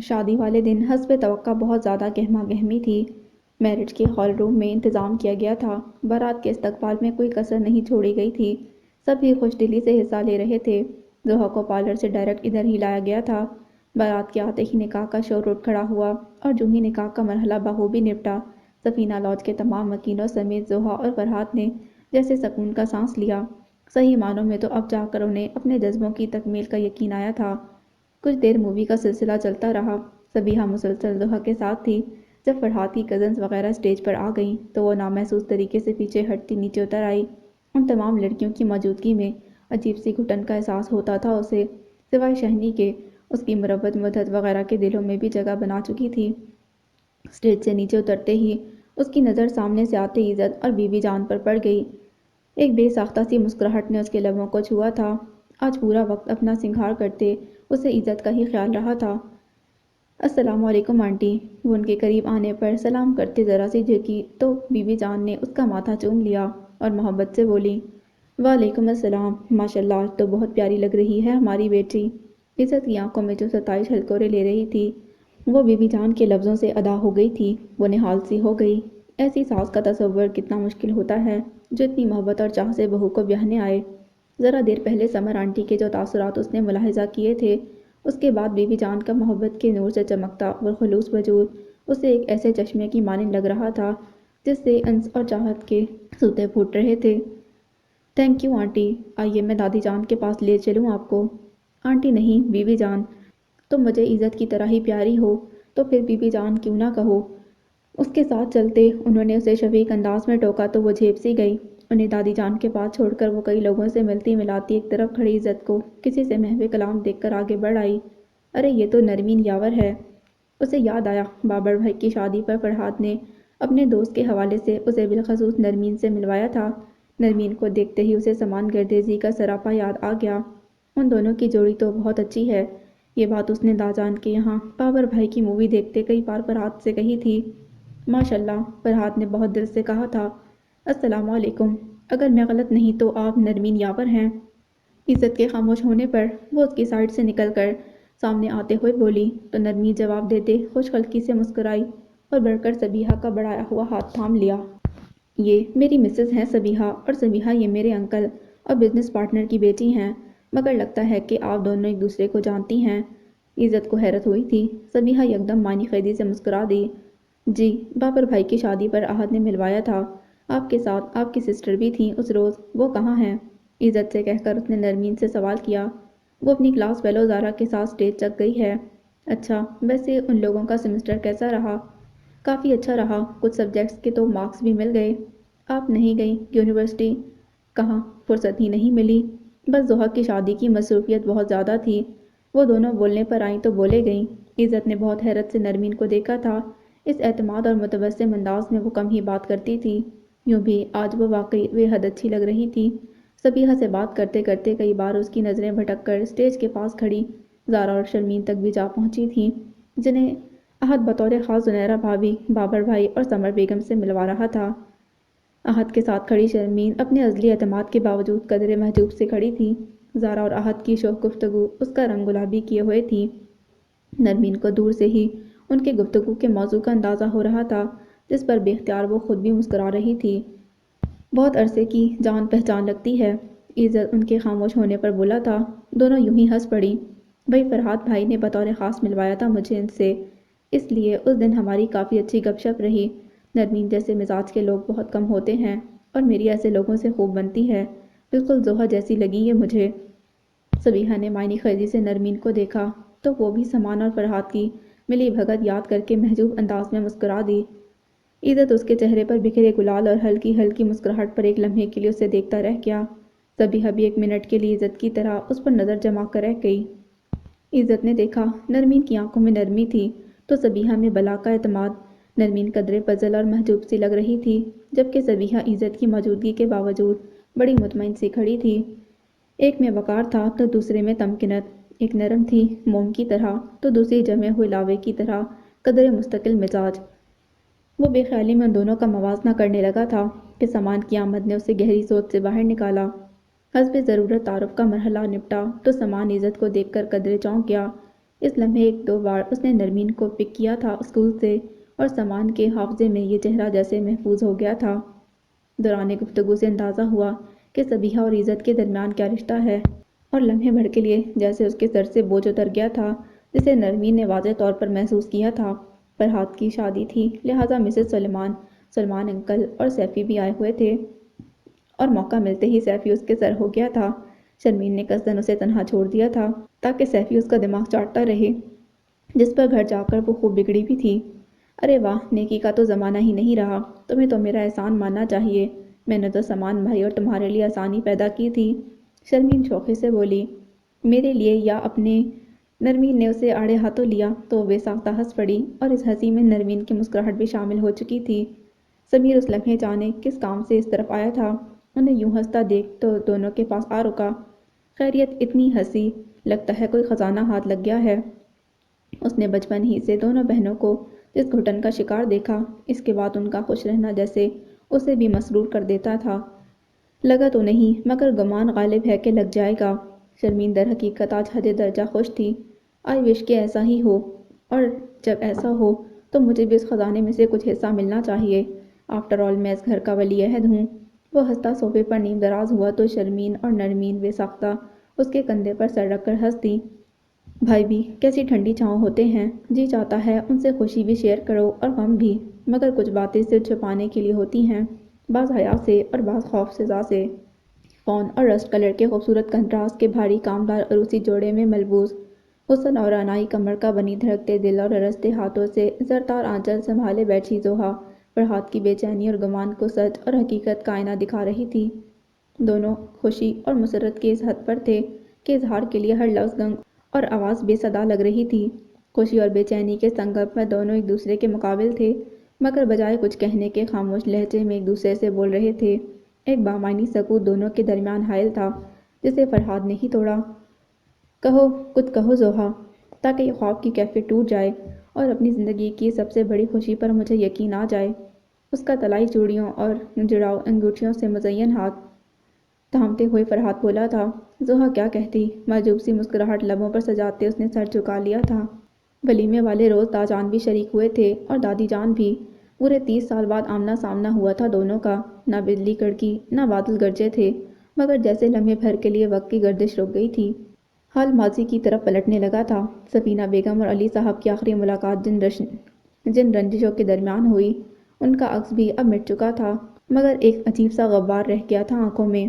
شادی والے دن حسب توقع بہت زیادہ گہما گہمی تھی۔ میرج کے ہال روم میں انتظام کیا گیا تھا۔ بارات کے استقبال میں کوئی کسر نہیں چھوڑی گئی تھی۔ سبھی خوش دلی سے حصہ لے رہے تھے۔ زوہا کو پارلر سے ڈائریکٹ ادھر ہی لایا گیا تھا۔ بارات کے آتے ہی نکاح کا شور اٹھ کھڑا ہوا اور جو ہی نکاح کا مرحلہ بخوبی نپٹا، سفینہ لاج کے تمام مکینوں سمیت زوہا اور فرحات نے جیسے سکون کا سانس لیا۔ صحیح معنوں میں تو اب جا کر انہیں اپنے جذبوں کی تکمیل کا یقین آیا تھا۔ کچھ دیر مووی کا سلسلہ چلتا رہا۔ سبیحہ مسلسل زوہا کے ساتھ تھی۔ جب فرحات کی کزنز وغیرہ سٹیج پر آ گئیں تو وہ نامحسوس طریقے سے پیچھے ہٹتی نیچے اتر آئی۔ ان تمام لڑکیوں کی موجودگی میں عجیب سی گھٹن کا احساس ہوتا تھا اسے، سوائے شہنی کے اس کی مربت مدحت وغیرہ کے دلوں میں بھی جگہ بنا چکی تھی۔ سٹیج سے نیچے اترتے ہی اس کی نظر سامنے سے آتے عزت اور بی بی جان پر پڑ گئی۔ ایک بے ساختہ سی مسکراہٹ نے اس کے لبوں کو چھوا تھا۔ آج پورا وقت اپنا سنگھار کرتے اسے عزت کا ہی خیال رہا تھا۔ السلام علیکم آنٹی۔ وہ ان کے قریب آنے پر سلام کرتے ذرا سی جھکی تو بی بی جان نے اس کا ماتھا چوم لیا اور محبت سے بولی، وعلیکم السلام، ماشاءاللہ آج تو بہت پیاری لگ رہی ہے ہماری بیٹی۔ عزت کی آنکھوں میں جو ستائش ہلکورے لے رہی تھی وہ بی بی جان کے لفظوں سے ادا ہو گئی تھی۔ وہ نہال سی ہو گئی۔ ایسی ساس کا تصور کتنا مشکل ہوتا ہے جو اتنی محبت اور چاہ سے بہو کو بیاہنے آئے۔ ذرا دیر پہلے سمر آنٹی کے جو تاثرات اس نے ملاحظہ کیے تھے، اس کے بعد بی بی جان کا محبت کے نور سے چمکتا اور خلوص وجود اسے ایک ایسے چشمے کی مانند لگ رہا تھا جس سے انس اور چاہت کے سوتے پھوٹ رہے تھے۔ تھینک یو آنٹی، آئیے میں دادی جان کے پاس لے چلوں آپ کو۔ آنٹی نہیں بی بی جان، تم مجھے عزت کی طرح ہی پیاری ہو تو پھر بی بی جان کیوں نہ کہو۔ اس کے ساتھ چلتے انہوں نے اسے شفیق انداز میں ٹوکا تو وہ جھیپ سی گئی۔ انہیں دادی جان کے پاس چھوڑ کر وہ کئی لوگوں سے ملتی ملاتی ایک طرف کھڑی عزت کو کسی سے محو کلام دیکھ کر آگے بڑھ آئی۔ ارے یہ تو نرمین یاور ہے۔ اسے یاد آیا بابر بھائی کی شادی پر فرحات نے اپنے دوست کے حوالے سے اسے بالخصوص نرمین سے ملوایا تھا۔ نرمین کو دیکھتے ہی اسے سمان گردیزی کا سراپا یاد آ گیا۔ ان دونوں کی جوڑی تو بہت اچھی ہے۔ یہ بات اس نے داجان کے یہاں بابر بھائی کی مووی دیکھتے کئی بار فرحات سے کہی تھی۔ ماشاءاللہ، فرحات نے بہت دل سے کہا تھا۔ السلام علیکم، اگر میں غلط نہیں تو آپ نرمین یاور ہیں؟ عزت کے خاموش ہونے پر وہ اس کی سائڈ سے نکل کر سامنے آتے ہوئے بولی تو نرمین جواب دیتے خوش خلقی سے مسکرائی اور بڑھ کر سبیحہ کا بڑھایا ہوا ہاتھ تھام لیا۔ یہ میری مسز ہیں سبیحہ، اور سبیحہ یہ میرے انکل اور بزنس پارٹنر کی بیٹی ہیں، مگر لگتا ہے کہ آپ دونوں ایک دوسرے کو جانتی ہیں۔ عزت کو حیرت ہوئی تھی۔ سبیحہ یکدم معنی خیزی سے مسکرا دی۔ جی، بابر بھائی کی شادی پر احد نے ملوایا تھا۔ آپ کے ساتھ آپ کی سسٹر بھی تھیں اس روز، وہ کہاں ہیں؟ عزت سے کہہ کر اس نے نرمین سے سوال کیا۔ وہ اپنی کلاس فیلو زارا کے ساتھ سٹیج تک گئی ہے۔ اچھا، ویسے ان لوگوں کا سیمسٹر کیسا رہا؟ کافی اچھا رہا، کچھ سبجیکٹس کے تو مارکس بھی مل گئے۔ آپ نہیں گئیں یونیورسٹی؟ کہاں، فرصت ہی نہیں ملی۔ بس زوہا کی شادی کی مصروفیت بہت زیادہ تھی۔ وہ دونوں بولنے پر آئیں تو بولے گئیں۔ عزت نے بہت حیرت سے نرمین کو دیکھا تھا۔ اس اعتماد اور متبسم انداز میں وہ کم ہی بات کرتی تھی۔ یوں بھی آج وہ واقعی بے حد اچھی لگ رہی تھی۔ سبیحہ سے بات کرتے کرتے کئی بار اس کی نظریں بھٹک کر سٹیج کے پاس کھڑی زارا اور شرمین تک بھی جا پہنچی تھیں، جنہیں احد بطور خاص زنیرہ بھابھی، بابر بھائی اور سمر بیگم سے ملوا رہا تھا۔ احد کے ساتھ کھڑی شرمین اپنے ازلی اعتماد کے باوجود قدرے محجوب سے کھڑی تھی۔ زارا اور احد کی شوخ گفتگو اس کا رنگ گلابی کیے ہوئے تھی۔ نرمین کو دور سے ہی ان کے گفتگو کے موضوع کا اندازہ ہو رہا تھا، جس پر بے اختیار وہ خود بھی مسکرا رہی تھی۔ بہت عرصے کی جان پہچان لگتی ہے، عزت ان کے خاموش ہونے پر بولا تھا۔ دونوں یوں ہی ہنس پڑی۔ بھائی فرحات بھائی نے بطور خاص ملوایا تھا مجھے ان سے، اس لیے اس دن ہماری کافی اچھی گپ شپ رہی۔ نرمین جیسے مزاج کے لوگ بہت کم ہوتے ہیں اور میری ایسے لوگوں سے خوب بنتی ہے، بالکل زوہا جیسی لگی یہ مجھے۔ سبیحہ نے معنی خیزی سے نرمین کو دیکھا تو وہ بھی سمان اور فرحات کی ملی بھگت یاد کر کے محجوب انداز میں مسکرا دی۔ عزت اس کے چہرے پر بکھرے گلال اور ہلکی ہلکی مسکراہٹ پر ایک لمحے کے لیے اسے دیکھتا رہ گیا۔ سبیحہ بھی ایک منٹ کے لیے عزت کی طرح اس پر نظر جما کر رہ گئی۔ عزت نے دیکھا نرمین کی آنکھوں میں نرمی تھی تو سبیحہ میں بلا کا اعتماد۔ نرمین قدرے پزل اور محجوب سی لگ رہی تھی، جبکہ سبیحہ عزت کی موجودگی کے باوجود بڑی مطمئن سی کھڑی تھی۔ ایک میں وقار تھا تو دوسرے میں تمکنت، ایک نرم تھی موم کی طرح تو دوسری جمے ہوئے لاوے کی طرح قدرے مستقل مزاج۔ وہ بے خیالی میں ان دونوں کا موازنہ کرنے لگا تھا کہ سامان کی آمد نے اسے گہری سوچ سے باہر نکالا۔ حسب ضرورت تعارف کا مرحلہ نپٹا تو سامان عزت کو دیکھ کر قدرے چونک گیا۔ اس لمحے ایک دو بار اس نے نرمین کو پک کیا تھا اسکول سے، اور سامان کے حافظے میں یہ چہرہ جیسے محفوظ ہو گیا تھا۔ دوران گفتگو سے اندازہ ہوا کہ صبیحہ اور عزت کے درمیان کیا رشتہ ہے، اور لمحے بھر کے لیے جیسے اس کے سر سے بوجھ اتر گیا تھا، جسے نرمین نے واضح طور پر محسوس کیا تھا۔ فرحات کی شادی تھی، لہٰذا مسز سلمان انکل اور سیفی بھی آئے ہوئے تھے، اور موقع ملتے ہی سیفی اس کے سر ہو گیا تھا۔ شرمین نے قصداً اسے تنہا چھوڑ دیا تھا تاکہ سیفی اس کا دماغ چاٹتا رہے، جس پر گھر جا کر وہ خوب بگڑی بھی تھی۔ ارے واہ، نیکی کا تو زمانہ ہی نہیں رہا، تمہیں تو میرا احسان ماننا چاہیے، میں نے تو سامان بھائی اور تمہارے لیے آسانی پیدا کی تھی، شرمین شوخی سے بولی۔ میرے لیے یا اپنے؟ نرمین نے اسے آڑے ہاتھوں لیا تو وہ بے ساختہ ہنس پڑی، اور اس ہنسی میں نرمین کی مسکراہٹ بھی شامل ہو چکی تھی۔ سمیر اس لمحے جانے کس کام سے اس طرف آیا تھا، انہیں یوں ہنستا دیکھ تو دونوں کے پاس آ رکا۔ خیریت؟ اتنی ہنسی، لگتا ہے کوئی خزانہ ہاتھ لگ گیا ہے۔ اس نے بچپن ہی سے دونوں بہنوں کو جس گھٹن کا شکار دیکھا، اس کے بعد ان کا خوش رہنا جیسے اسے بھی مسرور کر دیتا تھا۔ لگا تو نہیں، مگر گمان غالب ہے کہ لگ جائے گا۔ شرمین در حقیقت آج حد درجہ خوش تھی۔ آئی وش کہ ایسا ہی ہو، اور جب ایسا ہو تو مجھے بھی اس خزانے میں سے کچھ حصہ ملنا چاہیے۔ آفٹر آل میں اس گھر کا ولی عہد ہوں۔ وہ ہنستا صوفے پر نیم دراز ہوا تو شرمین اور نرمین بے ساختہ اس کے کندھے پر سر رکھ کر ہنس دیں۔ بھائی بھی کیسی ٹھنڈی چھاؤں ہوتے ہیں، جی چاہتا ہے ان سے خوشی بھی شیئر کرو اور غم بھی، مگر کچھ باتیں صرف چھپانے کے لیے ہوتی ہیں، بعض حیا سے اور بعض خوف زدہ سے۔ فون اور رسٹ کلر کے خوبصورت کنٹراسٹ کے بھاری کامدار عروسی جوڑے میں ملبوس حسن اور رعنائی کمر کا بنی دھڑکتے دل اور رستے ہاتھوں سے زرتار آنچل سنبھالے بیٹھی زوہا فرحات کی بے چینی اور گمان کو سچ اور حقیقت کا آئینہ دکھا رہی تھی۔ دونوں خوشی اور مسرت کے اس حد پر تھے کہ اظہار کے لیے ہر لفظ گنگ اور آواز بے صدا لگ رہی تھی۔ خوشی اور بے چینی کے سنگم میں دونوں ایک دوسرے کے مقابل تھے، مگر بجائے کچھ کہنے کے خاموش لہجے میں ایک دوسرے سے بول رہے تھے۔ ایک بامعنی سکوت دونوں کے درمیان حائل تھا، جسے فرحات نے ہی توڑا۔ کہو، کچھ کہو زوہا، تاکہ یہ خواب کی کیفیت ٹوٹ جائے اور اپنی زندگی کی سب سے بڑی خوشی پر مجھے یقین آ جائے۔ اس کا طلائی چوڑیوں اور جڑاؤ انگوٹھیوں سے مزین ہاتھ تھامتے ہوئے فرحات بولا تھا۔ زوہا کیا کہتی؟ معجوب سی مسکراہٹ لبوں پر سجاتے اس نے سر جھکا لیا تھا۔ ولیمے والے روز داجان بھی شریک ہوئے تھے اور دادی جان بھی۔ پورے 30 سال بعد آمنا سامنا ہوا تھا دونوں کا۔ نہ بجلی کڑکی نہ بادل گرجے تھے، مگر جیسے لمحے بھر کے لیے وقت کی گردش رک گئی تھی۔ حال ماضی کی طرف پلٹنے لگا تھا۔ سفینہ بیگم اور علی صاحب کی آخری ملاقات جن رنجشوں کے درمیان ہوئی، ان کا عکس بھی اب مٹ چکا تھا، مگر ایک عجیب سا غبار رہ گیا تھا آنکھوں میں۔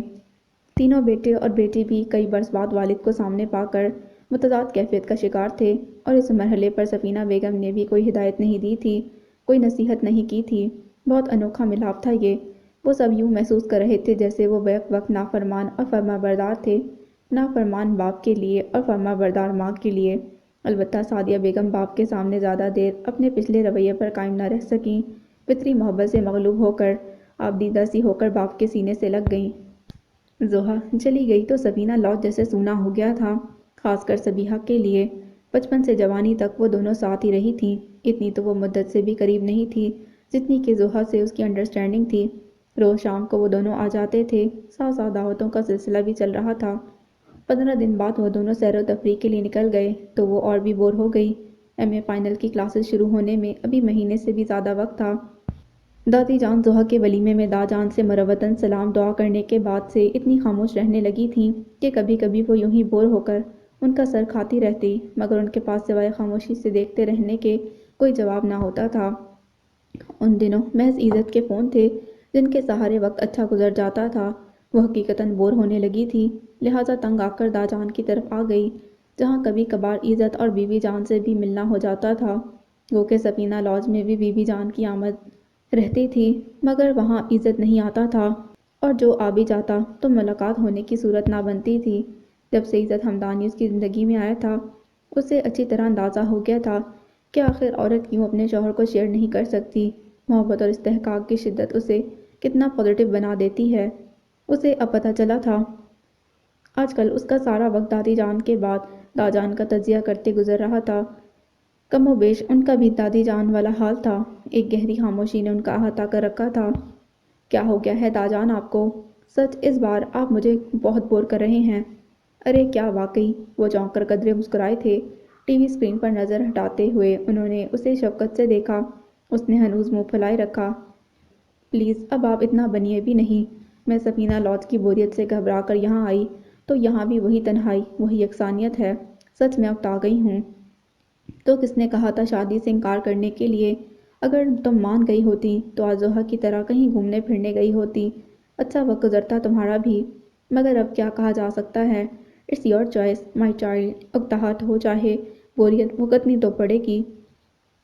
تینوں بیٹے اور بیٹی بھی کئی برس بعد والد کو سامنے پا کر متضاد کیفیت کا شکار تھے، اور اس مرحلے پر سفینہ بیگم نے بھی کوئی ہدایت نہیں دی تھی، کوئی نصیحت نہیں کی تھی۔ بہت انوکھا ملاپ تھا یہ۔ وہ سب یوں محسوس کر رہے تھے جیسے وہ بیک وقت نافرمان اور فرمانبردار تھے، نافرمان باپ کے لیے اور فرمانبردار ماں کے لیے۔ البتہ سعدیہ بیگم باپ کے سامنے زیادہ دیر اپنے پچھلے رویے پر قائم نہ رہ سکیں، فطری محبت سے مغلوب ہو کر آبدیدہ سی ہو کر باپ کے سینے سے لگ گئیں۔ زوہا چلی گئی تو سفینہ لاڈ جیسے سونا ہو گیا تھا، خاص کر صبیحہ کے لیے۔ بچپن سے جوانی تک وہ دونوں ساتھ ہی رہی تھیں، اتنی تو وہ مدت سے بھی قریب نہیں تھی جتنی کہ زوہا سے اس کی انڈرسٹینڈنگ تھی۔ روز شام کو وہ دونوں آ جاتے تھے، ساتھ ساتھ دعوتوں کا سلسلہ بھی چل رہا تھا۔ 15 دن بعد وہ دونوں سیر و تفریح کے لیے نکل گئے تو وہ اور بھی بور ہو گئی۔ ایم اے فائنل کی کلاسز شروع ہونے میں ابھی مہینے سے بھی زیادہ وقت تھا۔ دادی جان زوہا کے ولیمے میں داجان سے مروتاً سلام دعا کرنے کے بعد سے اتنی خاموش رہنے لگی تھیں کہ کبھی کبھی وہ یوں ہی بور ہو کر ان کا سر کھاتی رہتی، مگر ان کے پاس سوائے خاموشی سے دیکھتے رہنے کے کوئی جواب نہ ہوتا تھا۔ ان دنوں محض عزت کے فون تھے جن کے سہارے وقت اچھا گزر جاتا تھا۔ وہ حقیقتاً بور ہونے لگی تھی، لہٰذا تنگ آ کر داجان کی طرف آ گئی، جہاں کبھی کبھار عزت اور بی بی جان سے بھی ملنا ہو جاتا تھا۔ گو کہ سفینہ لاج میں بھی بی بی جان کی آمد رہتی تھی، مگر وہاں عزت نہیں آتا تھا، اور جو آ بھی جاتا تو ملاقات ہونے کی صورت نہ بنتی تھی۔ جب سے عزت ہمدانی اس کی زندگی میں آیا تھا، اسے اچھی طرح اندازہ ہو گیا تھا کہ آخر عورت کیوں اپنے شوہر کو شیئر نہیں کر سکتی۔ محبت اور استحقاق کی شدت اسے کتنا پازیٹیو بنا دیتی ہے، اسے اب پتہ چلا تھا۔ آج کل اس کا سارا وقت دادی جان کے بعد داجان کا تجزیہ کرتے گزر رہا تھا۔ کم و بیش ان کا بھی دادی جان والا حال تھا۔ ایک گہری خاموشی نے ان کا احاطہ کر رکھا تھا۔ کیا ہو گیا ہے داجان آپ کو؟ سچ اس بار آپ مجھے بہت بور کر رہے ہیں۔ ارے کیا واقعی؟ وہ چونک کر قدرے مسکرائے تھے۔ ٹی وی اسکرین پر نظر ہٹاتے ہوئے انہوں نے اسے شفقت سے دیکھا۔ اس نے ہنوز منہ پھلائے رکھا۔ پلیز اب آپ اتنا بنیے بھی نہیں۔ میں سفینہ لاڈج کی بوریت سے گھبرا کر یہاں آئی تو یہاں بھی وہی تنہائی، وہی یکسانیت ہے۔ سچ میں اکتا گئی ہوں۔ تو کس نے کہا تھا شادی سے انکار کرنے کے لیے؟ اگر تم مان گئی ہوتی تو آج زحا کی طرح کہیں گھومنے پھرنے گئی ہوتی۔ اچھا وقت گزرتا تمہارا بھی، مگر اب کیا کہا جا سکتا ہے۔ It's your choice my child. اکتاہٹ ہو چاہے بوریت بھگتنی تو پڑے گی۔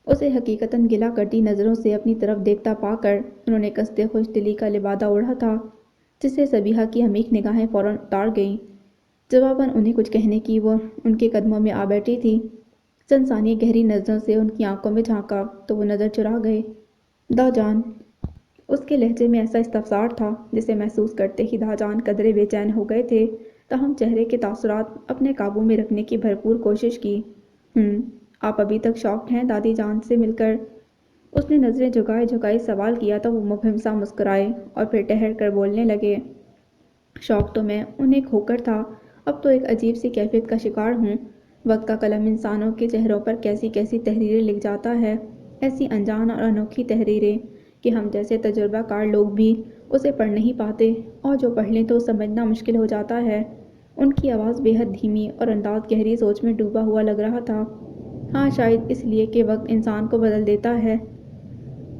اسے حقیقتاً گلہ کرتی نظروں سے اپنی طرف دیکھتا پا کر انہوں نے قصد خوش دلی کا لبادہ اوڑھا تھا، جس سے سبیحہ کی عمیق نگاہیں فوراً اتار گئیں۔ جواباً انہیں کچھ کہنے کی وہ ان کے قدموں میں آ بیٹھی تھی۔ چند ثانیے گہری نظروں سے ان کی آنکھوں میں جھانکا تو وہ نظر چرا گئے۔ دا جان۔ اس کے لہجے میں ایسا استفسار تھا جسے محسوس کرتے ہی دا جان قدرے بے چین ہو گئے تھے، تاہم چہرے کے تاثرات اپنے قابو میں رکھنے کی بھرپور کوشش کی۔ آپ ابھی تک شاکڈ ہیں دادی جان سے مل کر؟ اس نے نظریں جھکائے جھکائے سوال کیا تو وہ مبہم سا مسکرائے اور پھر ٹھہر کر بولنے لگے۔ شوق تو میں انہیں کھو کر تھا، اب تو ایک عجیب سی کیفیت کا شکار ہوں۔ وقت کا قلم انسانوں کے چہروں پر کیسی کیسی تحریریں لکھ جاتا ہے، ایسی انجان اور انوکھی تحریریں کہ ہم جیسے تجربہ کار لوگ بھی اسے پڑھ نہیں پاتے، اور جو پڑھ لیں تو سمجھنا مشکل ہو جاتا ہے۔ ان کی آواز بے حد دھیمی اور انداز گہری سوچ میں ڈوبا ہوا لگ رہا تھا۔ ہاں شاید اس لیے کہ وقت انسان کو بدل دیتا ہے،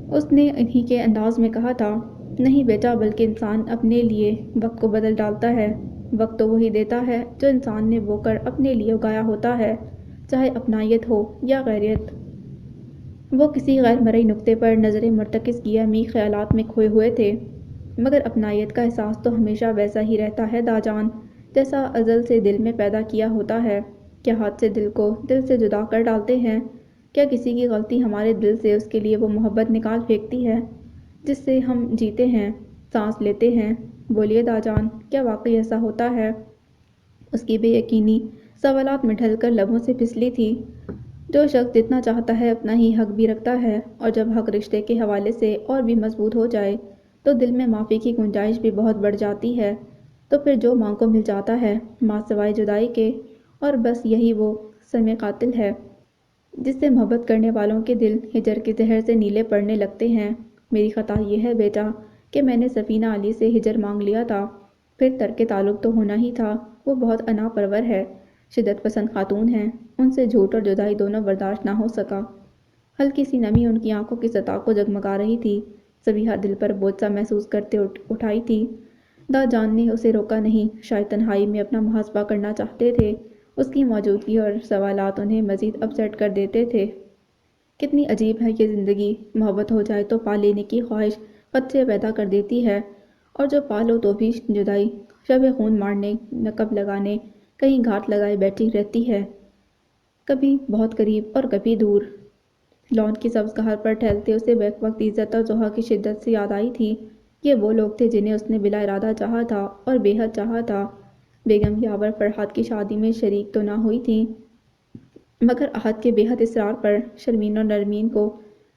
اس نے انہی کے انداز میں کہا تھا۔ نہیں بیٹا، بلکہ انسان اپنے لیے وقت کو بدل ڈالتا ہے۔ وقت تو وہی دیتا ہے جو انسان نے بو کر اپنے لیے اگایا ہوتا ہے، چاہے اپنائیت ہو یا غیریت۔ وہ کسی غیر مرئی نکتے پر نظریں مرتکز کیے عمیق خیالات میں کھوئے ہوئے تھے۔ مگر اپنائیت کا احساس تو ہمیشہ ویسا ہی رہتا ہے دا جان، جیسا ازل سے دل میں پیدا کیا ہوتا ہے۔ کیا ہاتھ سے دل کو دل سے جدا کر ڈالتے ہیں؟ کیا کسی کی غلطی ہمارے دل سے اس کے لیے وہ محبت نکال پھینکتی ہے جس سے ہم جیتے ہیں، سانس لیتے ہیں؟ بولیے دا جان، کیا واقعی ایسا ہوتا ہے؟ اس کی بے یقینی سوالات میں ڈھل کر لبوں سے پھسلی تھی۔ جو شخص جتنا چاہتا ہے اتنا ہی حق بھی رکھتا ہے، اور جب حق رشتے کے حوالے سے اور بھی مضبوط ہو جائے تو دل میں معافی کی گنجائش بھی بہت بڑھ جاتی ہے۔ تو پھر جو ماں کو مل جاتا ہے ماں سوائے جدائی کے، اور بس یہی وہ سم قاتل ہے جس سے محبت کرنے والوں کے دل ہجر کے زہر سے نیلے پڑنے لگتے ہیں۔ میری خطا یہ ہے بیٹا کہ میں نے سفینہ علی سے ہجر مانگ لیا تھا، پھر ترک تعلق تو ہونا ہی تھا۔ وہ بہت انا پرور ہے، شدت پسند خاتون ہیں، ان سے جھوٹ اور جدائی دونوں برداشت نہ ہو سکا۔ ہلکی سی نمی ان کی آنکھوں کی سطح کو جگمگا رہی تھی۔ سبیحہ دل پر بوجھ سا محسوس کرتے اٹھائی تھی۔ دا جان نے اسے روکا نہیں، شاید تنہائی میں اپنا محاسبہ کرنا چاہتے تھے۔ اس کی موجودگی اور سوالات انہیں مزید اپسیٹ کر دیتے تھے۔ کتنی عجیب ہے یہ زندگی، محبت ہو جائے تو پا لینے کی خواہش خدشے پیدا کر دیتی ہے، اور جو پا لو تو بھی جدائی شب خون مارنے، نقب لگانے، کہیں گھاٹ لگائے بیٹھی رہتی ہے، کبھی بہت قریب اور کبھی دور۔ لان کی سبز گھاس پر ٹہلتے اسے بیک وقت عزت اور زحا کی شدت سے یاد آئی تھی۔ یہ وہ لوگ تھے جنہیں اس نے بلا ارادہ چاہا تھا اور بے حد چاہا تھا۔ بیگم یاور فرحات کی شادی میں شریک تو نہ ہوئی تھیں، مگر احد کے بے حد اصرار پر شرمین اور نرمین کو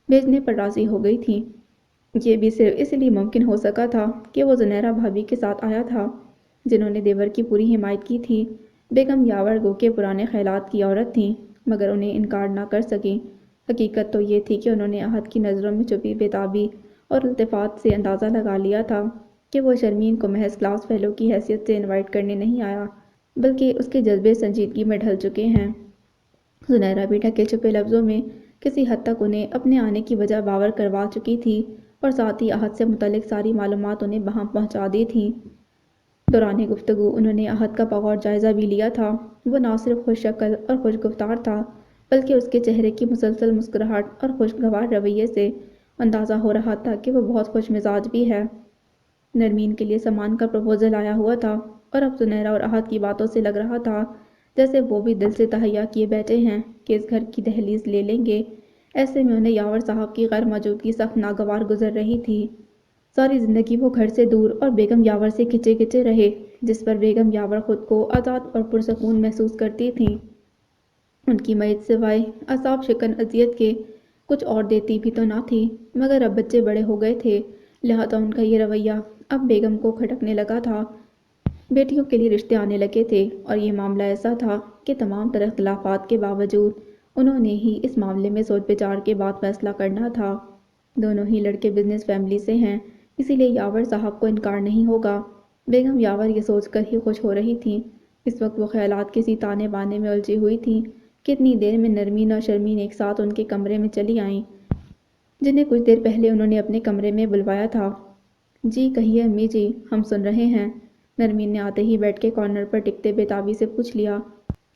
بھیجنے پر راضی ہو گئی تھیں۔ یہ بھی صرف اس لیے ممکن ہو سکا تھا کہ وہ زنیرہ بھابھی کے ساتھ آیا تھا، جنہوں نے دیور کی پوری حمایت کی تھی۔ بیگم یاور گو کے پرانے خیالات کی عورت تھیں، مگر انہیں انکار نہ کر سکیں۔ حقیقت تو یہ تھی کہ انہوں نے احد کی نظروں میں چھپی بےتابی اور التفات سے اندازہ لگا لیا تھا کہ وہ شرمین کو محض کلاس فیلو کی حیثیت سے انوائٹ کرنے نہیں آیا، بلکہ اس کے جذبے سنجیدگی میں ڈھل چکے ہیں۔ زنیرہ بھی ڈھکے چھپے لفظوں میں کسی حد تک انہیں اپنے آنے کی وجہ باور کروا چکی تھی، اور ساتھ ہی احد سے متعلق ساری معلومات انہیں بہم پہنچا دی تھیں۔ دوران گفتگو انہوں نے احد کا بغور جائزہ بھی لیا تھا۔ وہ نہ صرف خوش شکل اور خوش گفتار تھا، بلکہ اس کے چہرے کی مسلسل مسکراہٹ اور خوشگوار رویے سے اندازہ ہو رہا تھا کہ وہ بہت خوش مزاج بھی ہے۔ نرمین کے لیے سامان کا پروپوزل آیا ہوا تھا، اور اب زنیرہ اور احد کی باتوں سے لگ رہا تھا جیسے وہ بھی دل سے تہیا کیے بیٹھے ہیں کہ اس گھر کی دہلیز لے لیں گے۔ ایسے میں انہیں یاور صاحب کی غیر موجودگی سخت ناگوار گزر رہی تھی۔ ساری زندگی وہ گھر سے دور اور بیگم یاور سے کھچے کھچے رہے، جس پر بیگم یاور خود کو آزاد اور پرسکون محسوس کرتی تھیں۔ ان کی میت سوائے اعصاب شکن اذیت کے کچھ اور دیتی بھی تو نہ تھی، مگر اب بچے بڑے ہو گئے تھے، لہذا ان کا یہ رویہ اب بیگم کو کھٹکنے لگا تھا۔ بیٹیوں کے لیے رشتے آنے لگے تھے اور یہ معاملہ ایسا تھا کہ تمام تر اختلافات کے باوجود انہوں نے ہی اس معاملے میں سوچ بچار کے بعد فیصلہ کرنا تھا۔ دونوں ہی لڑکے بزنس فیملی سے ہیں، اسی لیے یاور صاحب کو انکار نہیں ہوگا۔ بیگم یاور یہ سوچ کر ہی خوش ہو رہی تھیں۔ اس وقت وہ خیالات کسی تانے بانے میں الجھی ہوئی تھیں کہ اتنی دیر میں نرمین اور شرمین ایک ساتھ ان کے کمرے میں چلی آئیں، جنہیں کچھ دیر پہلے انہوں نے اپنے کمرے میں بلوایا تھا۔ جی کہیے امی جی، ہم سن رہے ہیں، نرمین نے آتے ہی بیٹھ کے کارنر پر ٹکتے بے سے پوچھ لیا۔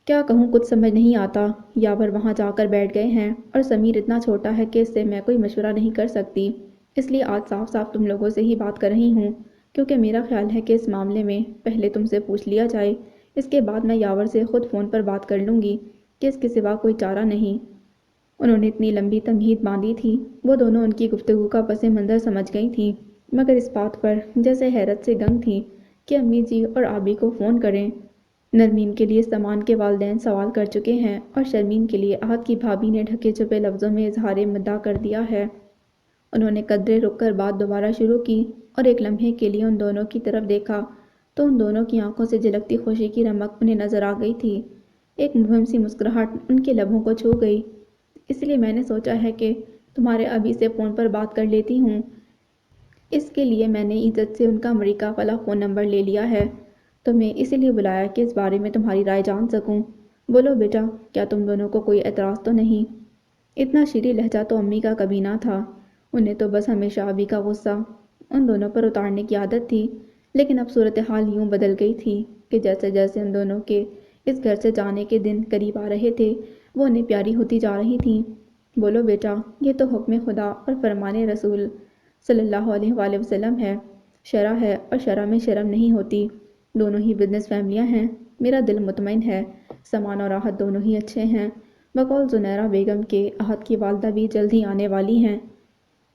کیا کہوں، کچھ سمجھ نہیں آتا۔ یاور وہاں جا کر بیٹھ گئے ہیں اور سمیر اتنا چھوٹا ہے کہ اس سے میں کوئی مشورہ نہیں کر سکتی، اس لیے آج صاف صاف تم لوگوں سے ہی بات کر رہی ہوں، کیونکہ میرا خیال ہے کہ اس معاملے میں پہلے تم سے پوچھ لیا جائے، اس کے بعد میں یاور سے خود فون پر بات کر لوں گی کہ اس کے سوا کوئی چارہ نہیں۔ انہوں نے اتنی لمبی تمہید باندھی تھی، وہ دونوں ان کی گفتگو کا پس منظر سمجھ گئی تھیں، مگر اس بات پر جیسے حیرت سے دنگ تھیں کہ امی جی اور آبی کو فون کریں۔ نرمین کے لیے سامان کے والدین سوال کر چکے ہیں اور شرمین کے لیے احد کی بھابھی نے ڈھکے چھپے لفظوں میں اظہار مدعا کر دیا ہے۔ انہوں نے قدرے رک کر بات دوبارہ شروع کی اور ایک لمحے کے لیے ان دونوں کی طرف دیکھا تو ان دونوں کی آنکھوں سے جھلکتی خوشی کی رمق انہیں نظر آ گئی تھی۔ ایک مبہم سی مسکراہٹ ان کے لبوں کو چھو گئی۔ اس لیے میں نے سوچا ہے کہ تمہارے ابھی سے فون پر بات کر لیتی ہوں۔ اس کے لیے میں نے عزت سے ان کا امریکہ والا فون نمبر لے لیا ہے۔ تمہیں اسی لیے بلایا کہ اس بارے میں تمہاری رائے جان سکوں۔ بولو بیٹا، کیا تم دونوں کو کوئی اعتراض تو نہیں؟ اتنا شیریں لہجہ تو امی کا کبھی نہ تھا، انہیں تو بس ہمیشہ ابھی کا غصہ ان دونوں پر اتارنے کی عادت تھی، لیکن اب صورتحال یوں بدل گئی تھی کہ جیسے جیسے ان دونوں کے اس گھر سے جانے کے دن قریب آ رہے تھے وہ انہیں پیاری ہوتی جا رہی تھیں۔ بولو بیٹا، یہ تو حکم خدا اور فرمان رسول صلی اللہ علیہ وآلہ وسلم ہے، شرع ہے اور شرع میں شرم نہیں ہوتی۔ دونوں ہی بزنس فیملیاں ہیں، میرا دل مطمئن ہے، سامان اور راحت دونوں ہی اچھے ہیں۔ بقول زنیرہ بیگم کے احد کی والدہ بھی جلد ہی آنے والی ہیں